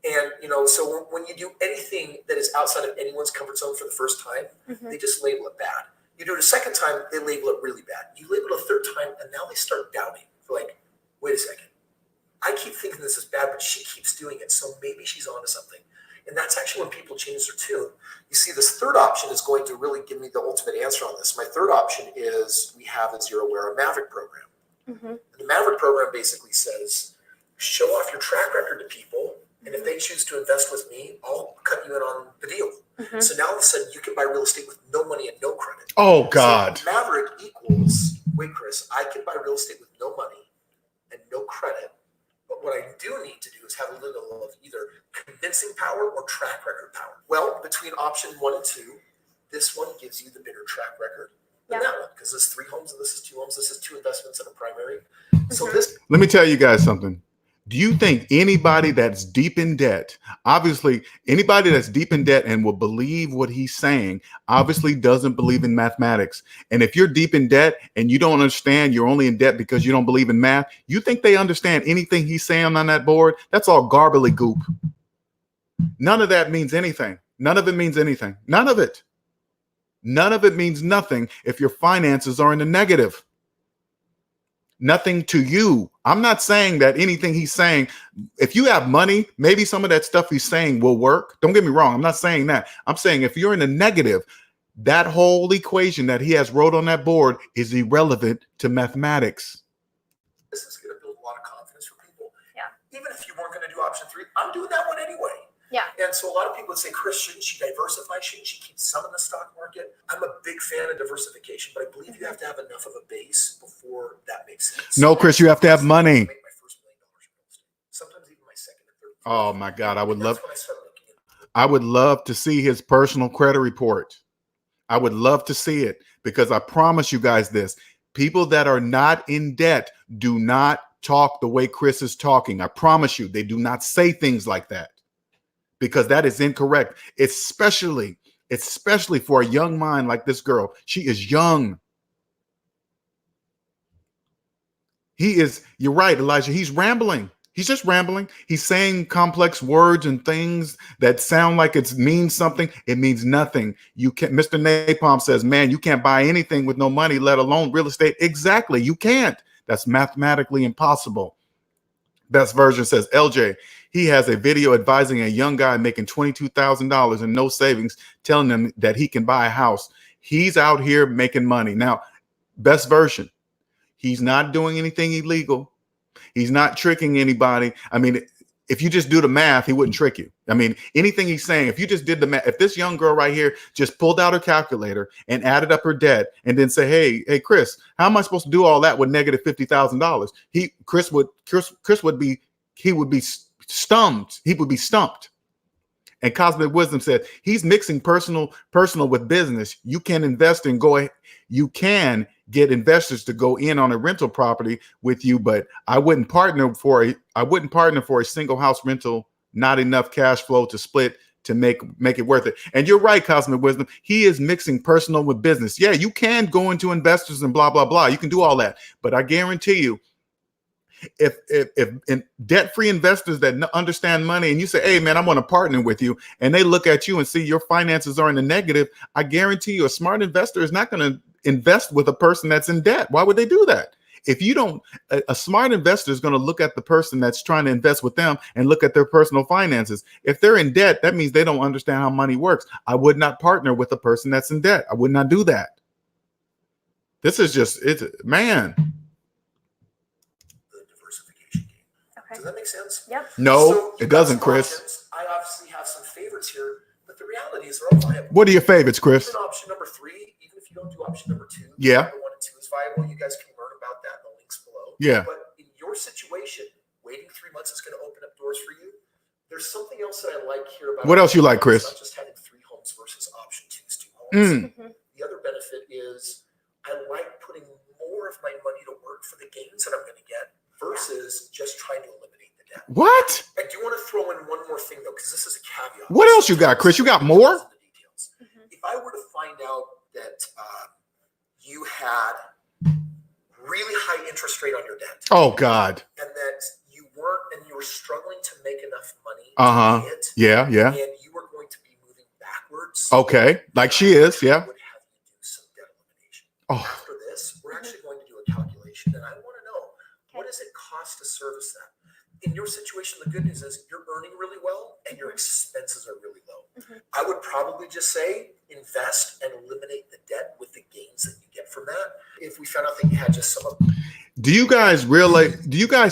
Speaker 2: And, so when you do anything that is outside of anyone's comfort zone for the first time, they just label it bad. You do it a second time, they label it really bad. You label it a third time, and now they start doubting. They're like, wait a second. I keep thinking this is bad, but she keeps doing it, so maybe she's onto something. And that's actually when people change their tune. You see, this third option is going to really give me the ultimate answer on this. My third option is we have, as you're aware, a Maverick program. And the Maverick program basically says, show off your track record to people, and if they choose to invest with me, I'll cut you in on the deal. So now all of a sudden, you can buy real estate with no money and no credit.
Speaker 1: Oh, God.
Speaker 2: So Maverick equals, wait, Chris, I can buy real estate with no money and no credit. But what I do need to do is have a little of either convincing power or track record power. Well, between option 1 and 2, this one gives you the bigger track record than that one, because this is 3 homes and this is 2 homes. This is 2 investments and a primary. So
Speaker 1: let me tell you guys something. Do you think anybody that's deep in debt, obviously anybody that's deep in debt and will believe what he's saying, obviously doesn't believe in mathematics. And if you're deep in debt and you don't understand, you're only in debt because you don't believe in math, you think they understand anything he's saying on that board? That's all garbly goop. None of that means anything. None of it means anything. None of it. None of it means nothing if your finances are in the negative. Nothing to you. I'm not saying that anything he's saying, if you have money, maybe some of that stuff he's saying will work. Don't get me wrong. I'm not saying that. I'm saying if you're in the negative, that whole equation that he has wrote on that board is irrelevant to mathematics.
Speaker 2: This is going to build a lot of confidence for people.
Speaker 3: Yeah.
Speaker 2: Even if you weren't going to do option 3, I'm doing that one anyway.
Speaker 3: Yeah.
Speaker 2: And so a lot of people would say, Chris, shouldn't she diversify? Shouldn't she keep some in the stock market? I'm a big fan of diversification, but I believe you have to have enough of a base before that makes sense.
Speaker 1: No, Chris, you have to have money.
Speaker 2: Make my first $1 million in real estate. Sometimes even my second and third.
Speaker 1: Oh my God. I would love
Speaker 2: to
Speaker 1: see his personal credit report. I would love to see it, because I promise you guys this. People that are not in debt do not talk the way Chris is talking. I promise you, they do not say things like that, because that is incorrect, especially for a young mind like this girl. She is young. You're right, Elijah. He's rambling. He's just rambling. He's saying complex words and things that sound like it means something. It means nothing. You can't. Mr. Napalm says, man, you can't buy anything with no money, let alone real estate. Exactly. You can't. That's mathematically impossible. Best Version says, LJ, he has a video advising a young guy making $22,000 and no savings, telling him that he can buy a house. He's out here making money. Now, best version. He's not doing anything illegal. He's not tricking anybody. I mean, if you just do the math, he wouldn't trick you. I mean, anything he's saying, if you just did the math, if this young girl right here just pulled out her calculator and added up her debt and then say, hey, Chris, how am I supposed to do all that with negative $50,000? Chris would be stumped. He would be stumped. And Cosmic Wisdom said he's mixing personal with business. You can invest and you can get investors to go in on a rental property with you, but I wouldn't partner for a single house rental, not enough cash flow to split to make it worth it. And you're right, Cosmic Wisdom. He is mixing personal with business. Yeah, you can go into investors and blah, blah, blah. You can do all that. But I guarantee you, if debt-free investors that understand money and you say, hey man, I want to partner with you, and they look at you and see your finances are in the negative, I guarantee you a smart investor is not going to invest with a person that's in debt. Why would they do that? If you don't, a smart investor is going to look at the person that's trying to invest with them and look at their personal finances. If they're in debt, that means they don't understand how money works. I would not partner with a person that's in debt. I would not do that. This is just, man.
Speaker 2: Does that make sense?
Speaker 3: Yep.
Speaker 1: No,
Speaker 2: So
Speaker 1: it doesn't, Chris.
Speaker 2: options. I obviously have some favorites here, but the reality is they're all viable.
Speaker 1: What are your favorites, Chris?
Speaker 2: Even option number 3, even if you don't do option number 2,
Speaker 1: Yeah.
Speaker 2: 1 and 2 is viable. You guys can learn about that in the links below.
Speaker 1: Yeah.
Speaker 2: But in your situation, waiting 3 months is going to open up doors for you. There's something else that I like here about
Speaker 1: What else you like, Chris?
Speaker 2: It's not just having 3 homes versus option 2's 2 homes. The other benefit is I like putting more of my money to work for the gains that I'm going to get versus just trying to eliminate the debt.
Speaker 1: What?
Speaker 2: I do want to throw in one more thing though, because this is a caveat.
Speaker 1: What else you got, Chris? You got more?
Speaker 2: If I were to find out that you had really high interest rate on your debt,
Speaker 1: Oh God.
Speaker 2: and that you were struggling to make enough money
Speaker 1: Uh-huh.
Speaker 2: to pay it,
Speaker 1: Yeah.
Speaker 2: and you were going to be moving backwards.
Speaker 1: Okay. Like she is. Yeah.
Speaker 2: I would have you do some debt elimination.
Speaker 1: Oh.
Speaker 2: After this, we're actually going to do a calculation, and I want to know what does it cost to service that. In your situation, the good news is you're earning really well and your expenses are really low. I would probably just say invest and eliminate the debt with the gains that you get from that. If we found out that you had just some of
Speaker 1: Do you guys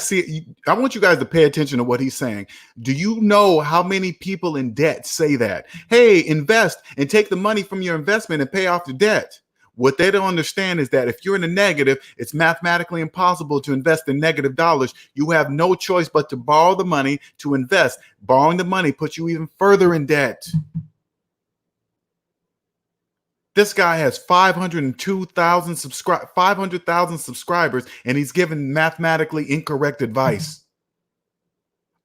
Speaker 1: see? I want you guys to pay attention to what he's saying. Do you know how many people in debt say that? Hey, invest and take the money from your investment and pay off the debt. What they don't understand is that if you're in the negative, it's mathematically impossible to invest in negative dollars. You have no choice but to borrow the money to invest. Borrowing the money puts you even further in debt. This guy has 500,000 subscribers, and he's giving mathematically incorrect advice.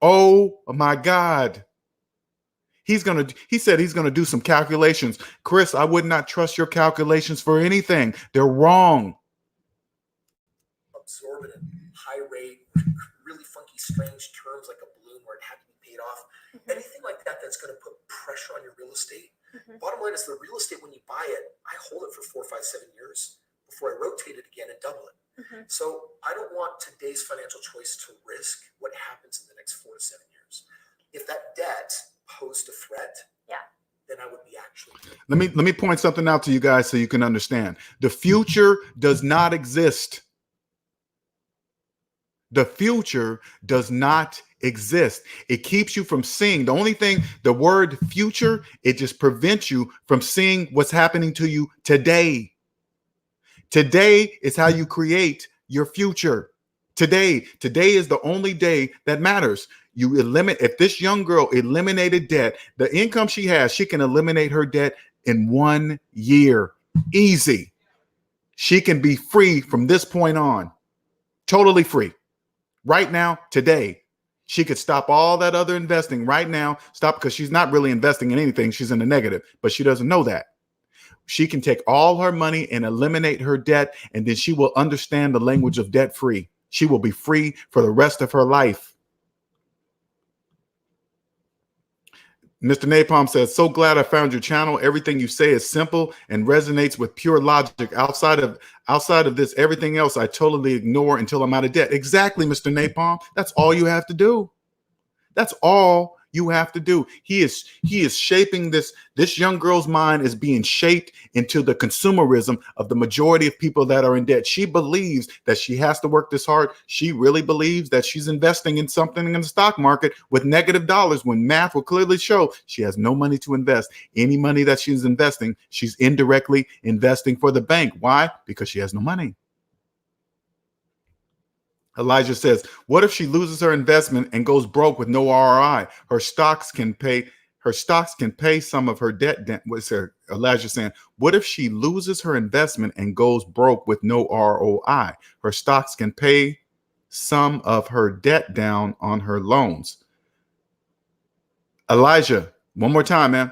Speaker 1: Oh my God. He said he's gonna do some calculations. Chris, I would not trust your calculations for anything. They're wrong.
Speaker 2: absorbent, high rate, really funky, strange terms like a balloon where it had to be paid off. Anything like that that's going to put pressure on your real estate. Bottom line is the real estate, when you buy it, I hold it for 4, 5, 7 years before I rotate it again and double it. So I don't want today's financial choice to risk what happens in the next 4 to 7 years. If that debt posed a threat, then I would be actually.
Speaker 1: Let me point something out to you guys so you can understand. The future does not exist. The future does not exist. It keeps you from seeing. The only thing, the word future, it just prevents you from seeing what's happening to you today. Today is how you create your future. Today is the only day that matters. You eliminate, if this young girl eliminated debt, the income she has, she can eliminate her debt in 1 year. Easy. She can be free from this point on. Totally free. Right now, today, she could stop all that other investing right now. Stop, because she's not really investing in anything. She's in the negative, but she doesn't know that. She can take all her money and eliminate her debt, and then she will understand the language of debt free. She will be free for the rest of her life. Mr. Napalm says, so glad I found your channel. Everything you say is simple and resonates with pure logic. Outside of this, everything else I totally ignore until I'm out of debt. Exactly, Mr. Napalm. That's all you have to do. That's all you have to do. He is shaping this young girl's mind is being shaped into the consumerism of the majority of people that are in debt. She believes that she has to work this hard. She really believes that she's investing in something in the stock market with negative dollars when math will clearly show she has no money to invest. Any money that she's investing, she's indirectly investing for the bank. Why? Because she has no money. Elijah says, what if she loses her investment and goes broke with no ROI? Her stocks can pay some of her debt. What's Elijah saying? What if she loses her investment and goes broke with no ROI? Her stocks can pay some of her debt down on her loans. Elijah, one more time, man.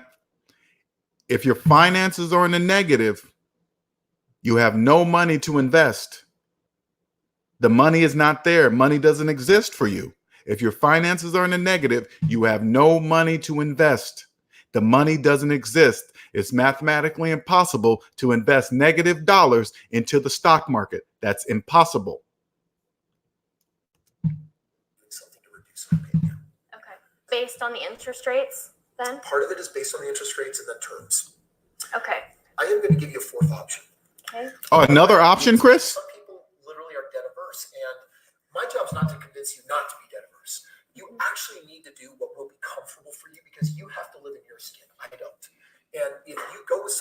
Speaker 1: If your finances are in the negative, you have no money to invest. The money is not there. Money doesn't exist for you. If your finances are in the negative, you have no money to invest. The money doesn't exist. It's mathematically impossible to invest negative dollars into the stock market. That's impossible.
Speaker 2: Something to reduce our payment.
Speaker 3: Okay. Based on the interest rates, then?
Speaker 2: Part of it is based on the interest rates and the terms.
Speaker 3: Okay.
Speaker 2: I am going to give you a fourth option.
Speaker 3: Okay.
Speaker 1: Oh, another option, Chris?
Speaker 2: Some people literally are debt averse, and my job is not to convince you not to be debt averse. You actually need to do what will be comfortable for you because you have to live in your skin. I don't. And if you go with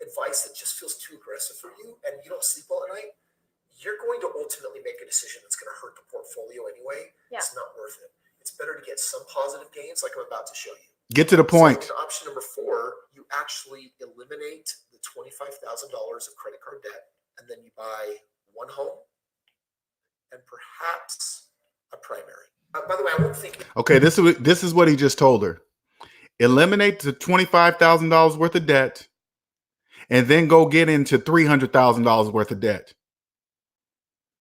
Speaker 2: advice that just feels too aggressive for you and you don't sleep well at night, you're going to ultimately make a decision that's going to hurt the portfolio anyway. Yeah. It's not worth it. It's better to get some positive gains like I'm about to show you.
Speaker 1: Get to the point.
Speaker 2: So in option number 4, you actually eliminate the $25,000 of credit card debt, and then you buy one home and perhaps a primary. By the way, I won't think.
Speaker 1: Okay, this is what he just told her. Eliminate the $25,000 worth of debt, and then go get into $300,000 worth of debt.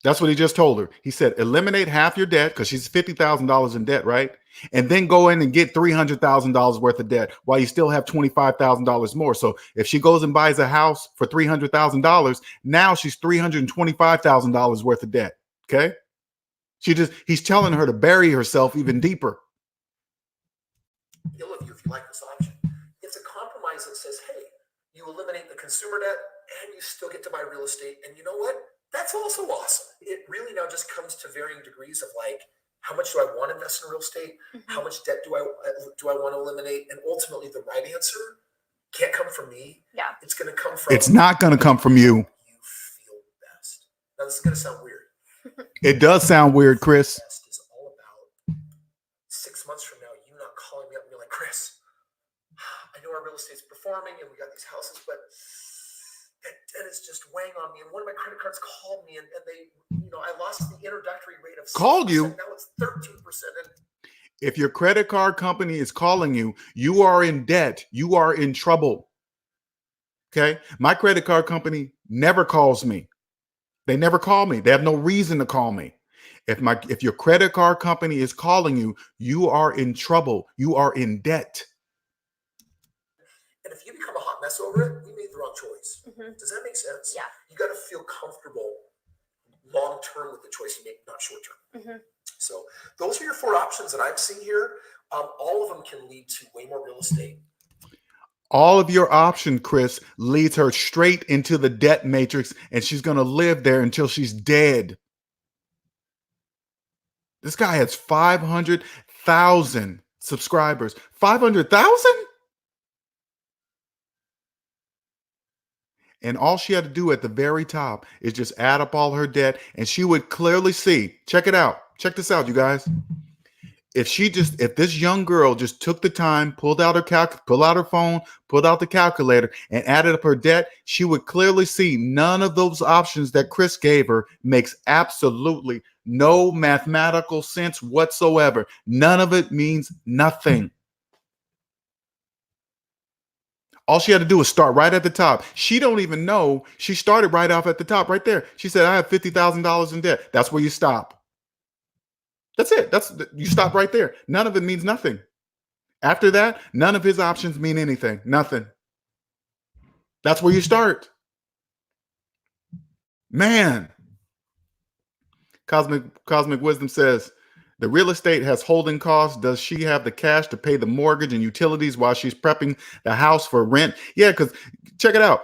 Speaker 1: That's what he just told her. He said, eliminate half your debt because she's $50,000 in debt, right? And then go in and get $300,000 worth of debt while you still have $25,000 more. So if she goes and buys a house for $300,000, now she's $325,000 worth of debt. Okay. He's telling her to bury herself even deeper.
Speaker 2: Ill of you if you like this option. It's a compromise that says, hey, you eliminate the consumer debt and you still get to buy real estate. And you know what? That's also awesome. It really now just comes to varying degrees of like, how much do I want to invest in real estate? Mm-hmm. How much debt do I want to eliminate? And ultimately, the right answer can't come from me. Yeah, it's going to come from.
Speaker 1: It's not going to come from you.
Speaker 2: You feel best. Now this is going to sound weird.
Speaker 1: It does sound weird, Chris.
Speaker 2: Best is all about 6 months from now, you not calling me up and be like, Chris, I know our real estate's performing and we got these houses, but that debt is just weighing on me. And one of my credit cards called me and they, I lost the introductory rate of 6%.
Speaker 1: Called you.
Speaker 2: Now it's 13%.
Speaker 1: If your credit card company is calling you, you are in debt. You are in trouble. Okay. My credit card company never calls me. They never call me. They have no reason to call me. If your credit card company is calling you, you are in trouble. You are in debt.
Speaker 2: And if you become a hot mess over it, we made the wrong choice. Mm-hmm. Does that make sense? Yeah. You got to feel comfortable long term with the choice you make, not short term. Mm-hmm. So those are your 4 options that I'm seeing here. All of them can lead to way more real estate.
Speaker 1: All of your options, Chris, leads her straight into the debt matrix, and she's going to live there until she's dead. This guy has 500,000 subscribers. 500,000? And all she had to do at the very top is just add up all her debt, and she would clearly see. Check it out. Check this out, you guys. If this young girl just took the time, pulled out her phone, pulled out the calculator, and added up her debt, she would clearly see none of those options that Chris gave her makes absolutely no mathematical sense whatsoever. None of it means nothing. All she had to do was start right at the top. She don't even know. She started right off at the top right there. She said, I have $50,000 in debt. That's where you stop. That's it. You stop right there. None of it means nothing. After that, none of his options mean anything. Nothing. That's where you start. Man. Cosmic Wisdom says, The real estate has holding costs. Does she have the cash to pay the mortgage and utilities while she's prepping the house for rent? Yeah, because check it out.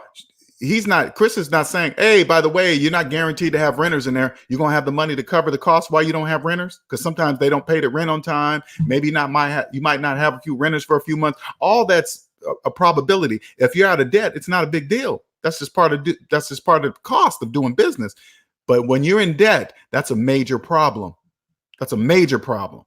Speaker 1: Chris is not saying, hey, by the way, you're not guaranteed to have renters in there. You're going to have the money to cover the cost while you don't have renters, because sometimes they don't pay the rent on time. Maybe you might not have a few renters for a few months. All that's a probability. If you're out of debt, it's not a big deal. That's just part of the cost of doing business. But when you're in debt, that's a major problem. That's a major problem.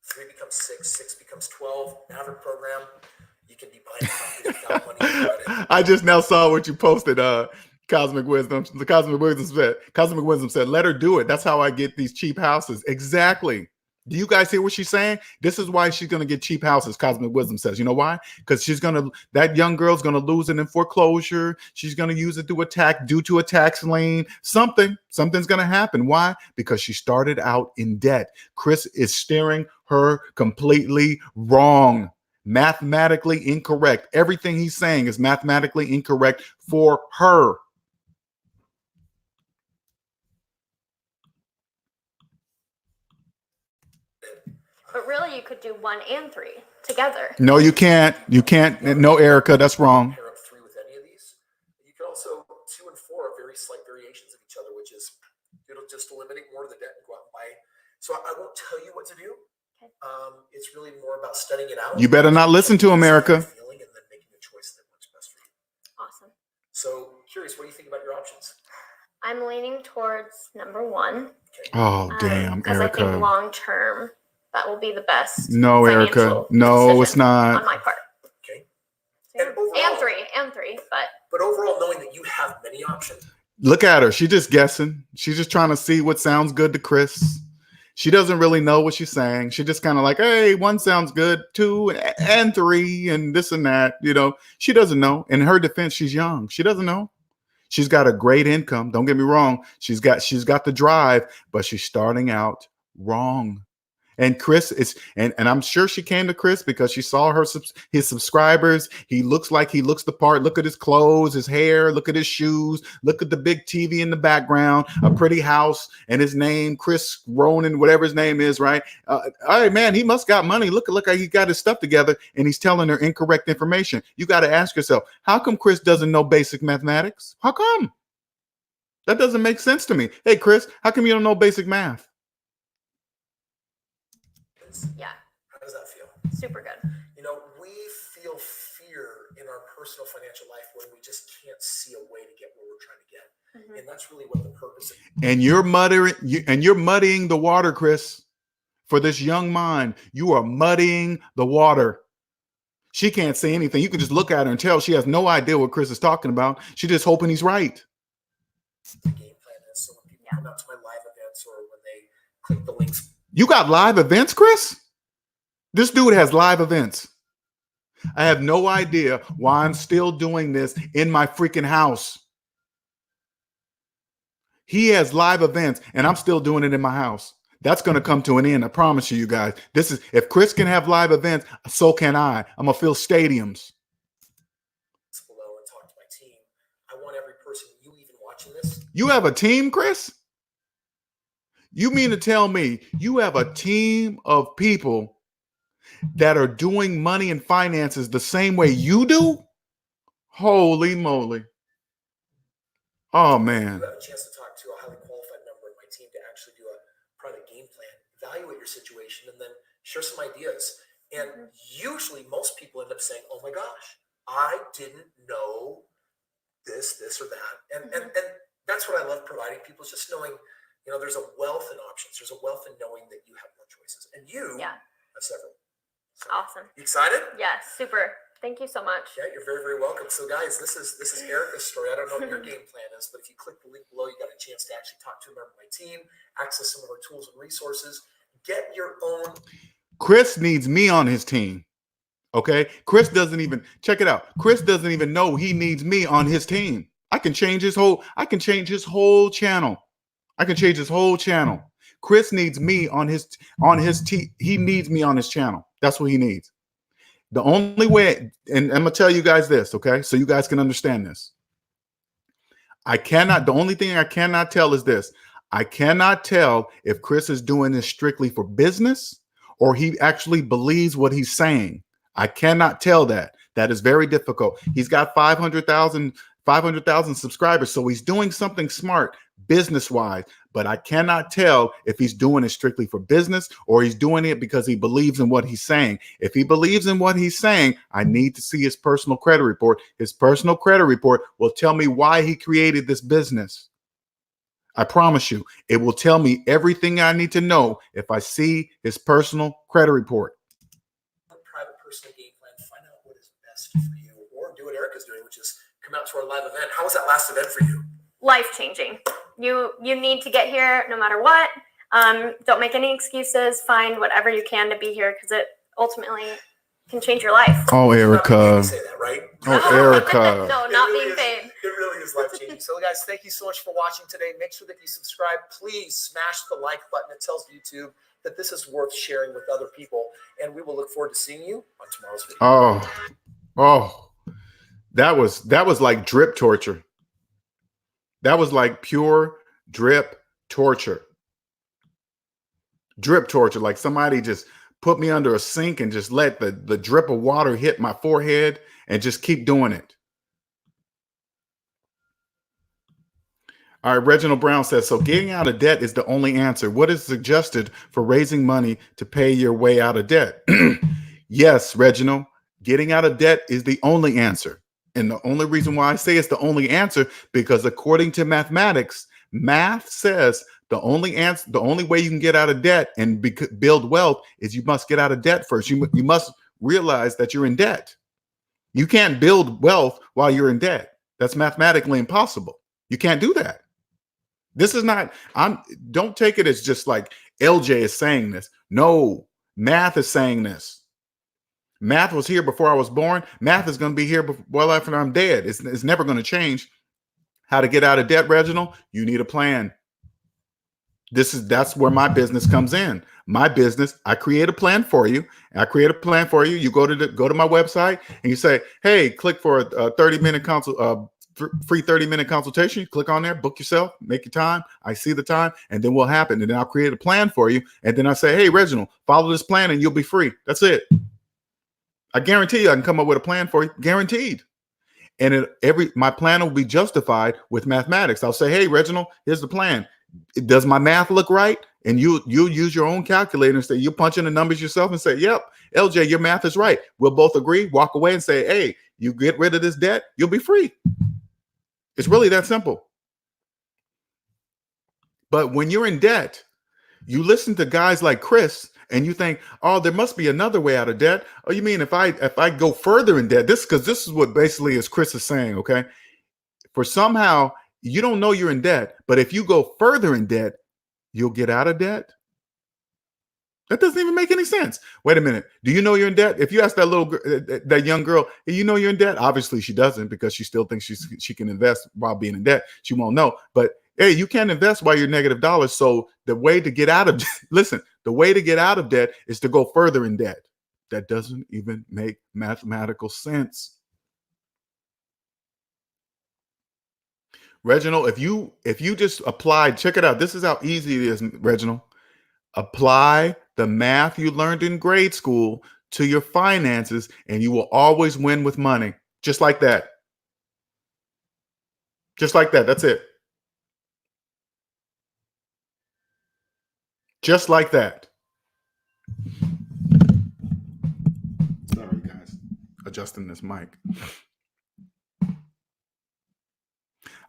Speaker 2: Three becomes six, six becomes 12. Maverick program, you can be buying properties without money and credit.
Speaker 1: I just now saw what you posted, Cosmic Wisdom. The Cosmic Wisdom said, let her do it. That's how I get these cheap houses. Exactly. Do you guys hear what she's saying? This is why she's going to get cheap houses, Cosmic Wisdom says. You know why? Because that young girl's going to lose it in foreclosure. She's going to use it due to a tax lien. Something's going to happen. Why? Because she started out in debt. Chris is steering her completely wrong. Mathematically incorrect. Everything he's saying is mathematically incorrect for her.
Speaker 3: But really, you could do 1 and 3 together.
Speaker 1: No, you can't. You can't. No, Erica, that's wrong.
Speaker 2: Pair up 3 with any of these. You can also 2 and 4 are very slight variations of each other, which is it'll just eliminate more of the debt and go out and buy. So I won't tell you what to do. Okay. It's really more about studying it out.
Speaker 1: You better not listen to America.
Speaker 2: Feeling and then making a choice that works best for you.
Speaker 3: Awesome.
Speaker 2: So curious, what do you think about your options?
Speaker 3: I'm leaning towards number 1.
Speaker 1: Okay. Oh, damn,
Speaker 3: Erica. I think long term, that will be the best.
Speaker 1: No, Erica. No, it's not.
Speaker 3: On my part.
Speaker 2: Okay.
Speaker 3: And three,
Speaker 2: but overall, knowing that you have many options.
Speaker 1: Look at her. She's just guessing. She's just trying to see what sounds good to Chris. She doesn't really know what she's saying. She just kind of like, hey, 1 sounds good, 2 and 3 and this and that. You know, she doesn't know. In her defense, she's young. She doesn't know. She's got a great income. Don't get me wrong. She's got the drive, but she's starting out wrong. And Chris and I'm sure she came to Chris because she saw his subscribers. He looks the part. Look at his clothes, his hair, look at his shoes, look at the big TV in the background, a pretty house, and his name, Chris Ronan, whatever his name is, right? All right, man, he must got money. Look how he got his stuff together, and he's telling her incorrect information. You got to ask yourself, how come Chris doesn't know basic mathematics? How come? That doesn't make sense to me. Hey, Chris, how come you don't know basic math?
Speaker 3: Yeah.
Speaker 2: How does that feel?
Speaker 3: Super good.
Speaker 2: You know, we feel fear in our personal financial life when we just can't see a way to get where we're trying to get. Mm-hmm. And that's really what the purpose is.
Speaker 1: And you're muddying the water, Chris. For this young mind, you are muddying the water. She can't say anything. You can just look at her and tell she has no idea what Chris is talking about. She's just hoping he's right.
Speaker 2: The game plan is so when people come out to my live events or when they click the links.
Speaker 1: You got live events, Chris? This dude has live events. I have no idea why I'm still doing this in my freaking house. He has live events and I'm still doing it in my house. That's going to come to an end. I promise you guys. If Chris can have live events, so can I. I'm going to fill stadiums.
Speaker 2: Below and talk to my team. I want every person, you even watching this.
Speaker 1: You have a team, Chris? You mean to tell me you have a team of people that are doing money and finances the same way you do? Holy moly. Oh, man.
Speaker 2: You have a chance to talk to a highly qualified member of my team to actually do a private game plan, evaluate your situation, and then share some ideas. And usually most people end up saying, oh my gosh, I didn't know this or that. And that's what I love providing people, is just knowing, you know, there's a wealth in options. There's a wealth in knowing that you have more choices. And you have several. So,
Speaker 3: awesome.
Speaker 2: You excited?
Speaker 3: Yeah, super. Thank you so much.
Speaker 2: Yeah, you're very, very welcome. So guys, this is Erica's story. I don't know what your game plan is, but if you click the link below, you got a chance to actually talk to a member of my team, access some of our tools and resources, get your own.
Speaker 1: Chris needs me on his team. Okay. Chris doesn't even check it out. Chris doesn't even know he needs me on his team. I can change his whole channel. I can change his whole channel. Chris needs me on his team. He needs me on his channel. That's what he needs. The only way, and I'm going to tell you guys this, okay? So you guys can understand this. The only thing I cannot tell is this. I cannot tell if Chris is doing this strictly for business or he actually believes what he's saying. I cannot tell that. That is very difficult. He's got 500,000 subscribers. So he's doing something smart business-wise, but I cannot tell if he's doing it strictly for business or he's doing it because he believes in what he's saying. If he believes in what he's saying, I need to see his personal credit report. His personal credit report will tell me why he created this business. I promise you, it will tell me everything I need to know if I see his personal credit report.
Speaker 2: Private personal game plan, find out what is best for you, or do what Erica's doing, which is come out to our live event. How was that last event for you?
Speaker 3: Life-changing. You need to get here no matter what. Don't make any excuses. Find whatever you can to be here because it ultimately can change your life.
Speaker 1: Oh, Erica.
Speaker 2: Say that, right?
Speaker 1: Oh, Erica.
Speaker 3: No, not being paid.
Speaker 2: It really is life-changing. So, guys, thank you so much for watching today. Make sure that you subscribe. Please smash the like button. It tells YouTube that this is worth sharing with other people. And we will look forward to seeing you on tomorrow's video.
Speaker 1: That was like drip torture. That was like pure drip torture. Drip torture, like somebody just put me under a sink and just let the drip of water hit my forehead and just keep doing it. All right, Reginald Brown says, so getting out of debt is the only answer. What is suggested for raising money to pay your way out of debt? Yes, Reginald, getting out of debt is the only answer. And the only reason why I say it's the only answer, because according to mathematics, math says the only way you can get out of debt and build wealth is you must get out of debt first. You must realize that you're in debt. You can't build wealth while you're in debt. That's mathematically impossible. You can't do that. This is not, don't take it as just like LJ is saying this. No, math is saying this. Math was here before I was born. Math is going to be here well after I'm dead. It's never going to change. How to get out of debt, Reginald? You need a plan. That's where my business comes in. My business, I create a plan for you. You go to my website and you say, hey, click for a 30-minute free 30-minute consultation. You click on there, book yourself, make your time. I see the time, and then what happen? And then I'll create a plan for you. And then I say, hey, Reginald, follow this plan and you'll be free. That's it. I guarantee you I can come up with a plan for you, guaranteed. And my plan will be justified with mathematics. I'll say, hey, Reginald, here's the plan. Does my math look right? And you'll use your own calculator and say, you punch in the numbers yourself and say, yep, LJ, your math is right. We'll both agree, walk away and say, hey, you get rid of this debt, you'll be free. It's really that simple. But when you're in debt, you listen to guys like Chris and you think, oh, there must be another way out of debt. Oh, you mean if I go further in debt, this is what basically is Chris is saying, okay? For somehow you don't know you're in debt, but if you go further in debt, you'll get out of debt. That doesn't even make any sense. Wait a minute. Do you know you're in debt? If you ask that young girl, hey, you know you're in debt? Obviously she doesn't, because she still thinks she can invest while being in debt. She won't know. But hey, you can't invest while you're negative dollars. So the way to get out of the way to get out of debt is to go further in debt. That doesn't even make mathematical sense. Reginald, if you just applied, check it out. This is how easy it is, Reginald. Apply the math you learned in grade school to your finances, and you will always win with money. Just like that. Just like that. That's it. Just like that. Sorry, guys. Adjusting this mic.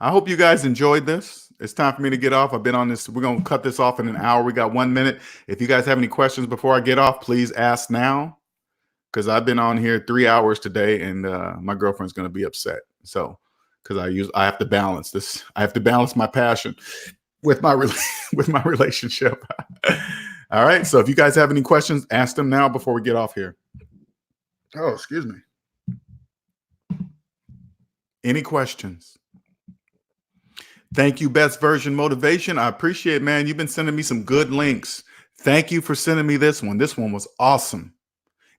Speaker 1: I hope you guys enjoyed this. It's time for me to get off. I've been on this. We're going to cut this off in an hour. We got 1 minute. If you guys have any questions before I get off, please ask now, because I've been on here 3 hours today, and my girlfriend's going to be upset. So, because I have to balance this. I have to balance my passion with my relationship. All right. So if you guys have any questions, ask them now before we get off here. Oh, excuse me. Any questions? Thank you, Best Version Motivation. I appreciate it, man. You've been sending me some good links. Thank you for sending me this one. This one was awesome.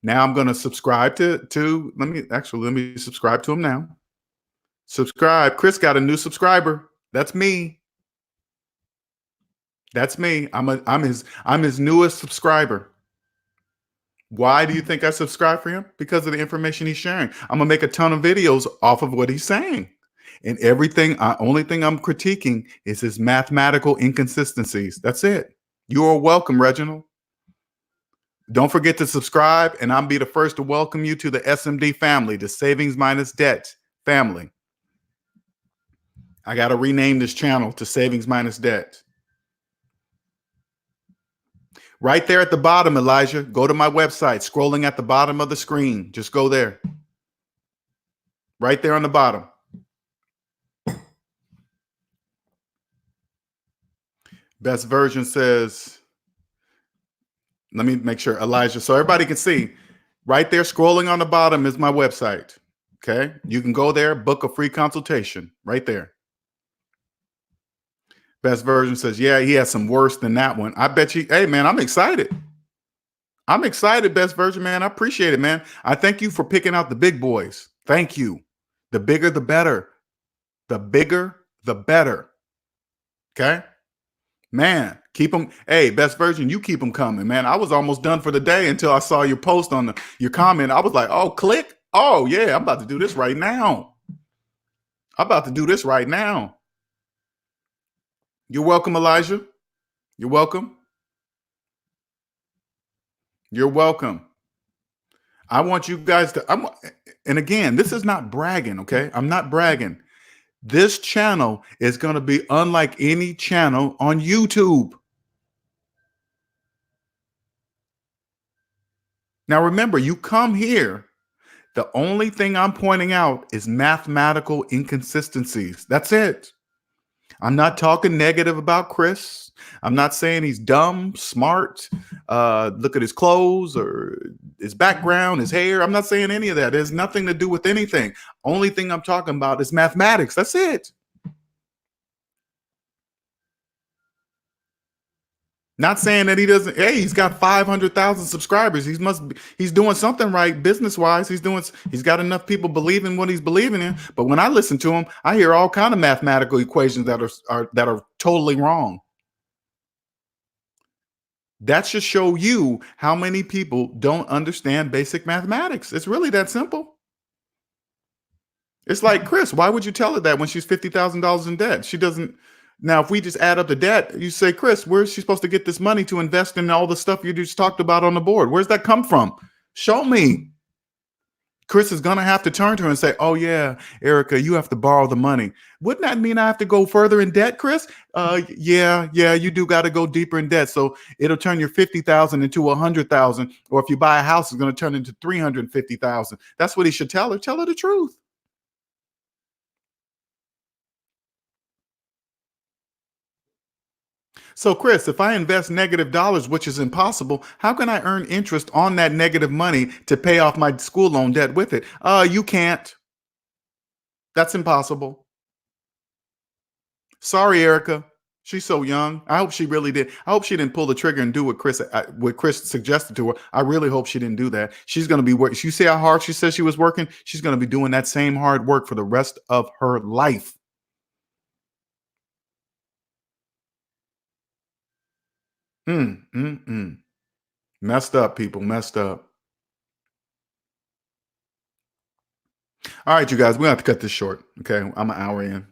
Speaker 1: Now I'm going to subscribe to let me subscribe to him now. Subscribe. Chris got a new subscriber. That's me. That's me. I'm his newest subscriber. Why do you think I subscribe for him? Because of the information he's sharing. I'm gonna make a ton of videos off of what he's saying. And only thing I'm critiquing is his mathematical inconsistencies. That's it. You are welcome, Reginald. Don't forget to subscribe, and I'll be the first to welcome you to the SMD family, the Savings Minus Debt family. I got to rename this channel to Savings Minus Debt. Right there at the bottom, Elijah, go to my website, scrolling at the bottom of the screen. Just go there. Right there on the bottom. Best version says, let me make sure, Elijah, so everybody can see. Right there, scrolling on the bottom is my website. Okay. You can go there, book a free consultation right there. Best version says, yeah, he has some worse than that one. I bet you, hey, man, I'm excited. I'm excited, best version, man. I appreciate it, man. I thank you for picking out the big boys. Thank you. The bigger, the better. The bigger, the better. Okay? Man, keep them. Hey, best version, you keep them coming, man. I was almost done for the day until I saw your post on your comment. I was like, oh, click. Oh, yeah, I'm about to do this right now. I'm about to do this right now. You're welcome, Elijah. You're welcome. You're welcome. I want you guys to, and again, this is not bragging, okay? I'm not bragging. This channel is going to be unlike any channel on YouTube. Now, remember, you come here, the only thing I'm pointing out is mathematical inconsistencies. That's it. I'm not talking negative about Chris. I'm not saying he's dumb, smart, look at his clothes or his background, his hair. I'm not saying any of that. It has nothing to do with anything. Only thing I'm talking about is mathematics. That's it. Not saying that he doesn't. Hey, he's got 500,000 subscribers. He's doing something right business-wise. He's got enough people believing what he's believing in. But when I listen to him, I hear all kind of mathematical equations that are totally wrong. That should show you how many people don't understand basic mathematics. It's really that simple. It's like, Chris, why would you tell her that when she's $50,000 in debt? She doesn't. Now, if we just add up the debt, you say, Chris, where's she supposed to get this money to invest in all the stuff you just talked about on the board? Where's that come from? Show me. Chris is going to have to turn to her and say, oh, yeah, Erica, you have to borrow the money. Wouldn't that mean I have to go further in debt, Chris? Yeah, you do got to go deeper in debt. So it'll turn your 50,000 into 100,000. Or if you buy a house, it's going to turn into 350,000. That's what he should tell her. Tell her the truth. So, Chris, if I invest negative dollars, which is impossible, how can I earn interest on that negative money to pay off my school loan debt with it? You can't. That's impossible. Sorry, Erica. She's so young. I hope she really did. I hope she didn't pull the trigger and do what Chris suggested to her. I really hope she didn't do that. She's going to be working. You see how hard she says she was working? She's going to be doing that same hard work for the rest of her life. Messed up, people. Messed up. All right, you guys, we have to cut this short. Okay, I'm an hour in.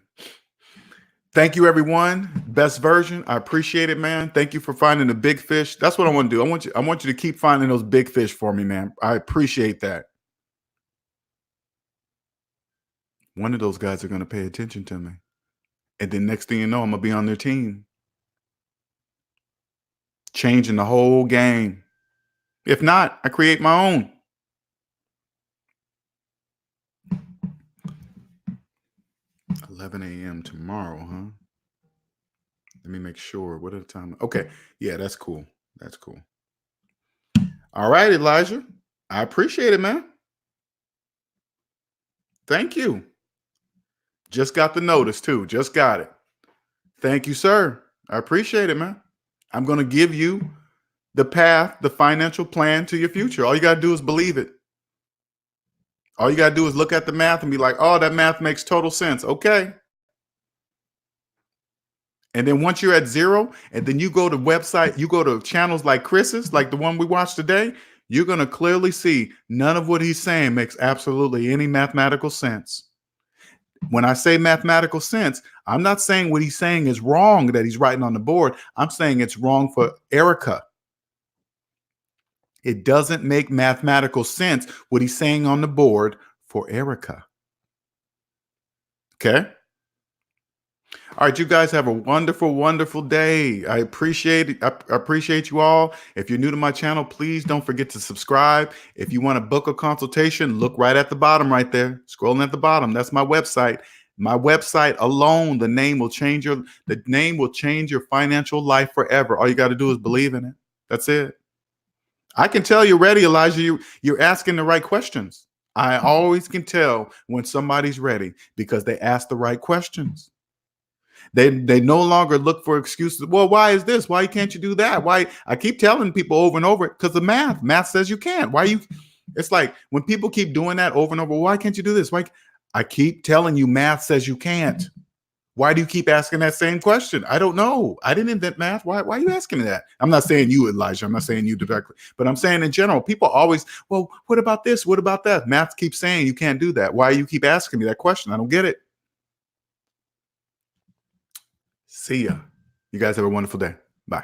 Speaker 1: Thank you, everyone. Best version. I appreciate it, man. Thank you for finding the big fish. That's what I want to do. I want you to keep finding those big fish for me, man. I appreciate that. One of those guys are going to pay attention to me. And then next thing you know, I'm going to be on their team. Changing the whole game. If not, I create my own. $11 a.m. tomorrow, huh? Let me make sure. What are the time? Okay. Yeah, that's cool. That's cool. All right, Elijah. I appreciate it, man. Thank you. Just got the notice, too. Just got it. Thank you, sir. I appreciate it, man. I'm going to give you the path, the financial plan to your future. All you got to do is believe it. All you got to do is look at the math and be like, oh, that math makes total sense. Okay. And then once you're at zero, and then you go to website, you go to channels like Chris's, like the one we watched today, you're going to clearly see none of what he's saying makes absolutely any mathematical sense. When I say mathematical sense, I'm not saying what he's saying is wrong that he's writing on the board. I'm saying it's wrong for Erica. It doesn't make mathematical sense what he's saying on the board for Erica. Okay? All right, you guys have a wonderful, wonderful day. I appreciate it. I appreciate you all. If you're new to my channel, please don't forget to subscribe. If you want to book a consultation, look right at the bottom right there. Scrolling at the bottom. That's my website. My website alone, the name will change your financial life forever. All you got to do is believe in it. That's it. I can tell you're ready, Elijah. You're asking the right questions. I always can tell when somebody's ready because they ask the right questions. They no longer look for excuses. Well, why is this? Why can't you do that? Why? I keep telling people over and over because the math says you can't. Why you? It's like when people keep doing that over and over. Why can't you do this? Why? I keep telling you math says you can't. Why do you keep asking that same question? I don't know. I didn't invent math. Why are you asking me that? I'm not saying you, Elijah. I'm not saying you directly, but I'm saying in general, people always, well, what about this? What about that? Math keeps saying you can't do that. Why do you keep asking me that question? I don't get it. See ya. You guys have a wonderful day. Bye.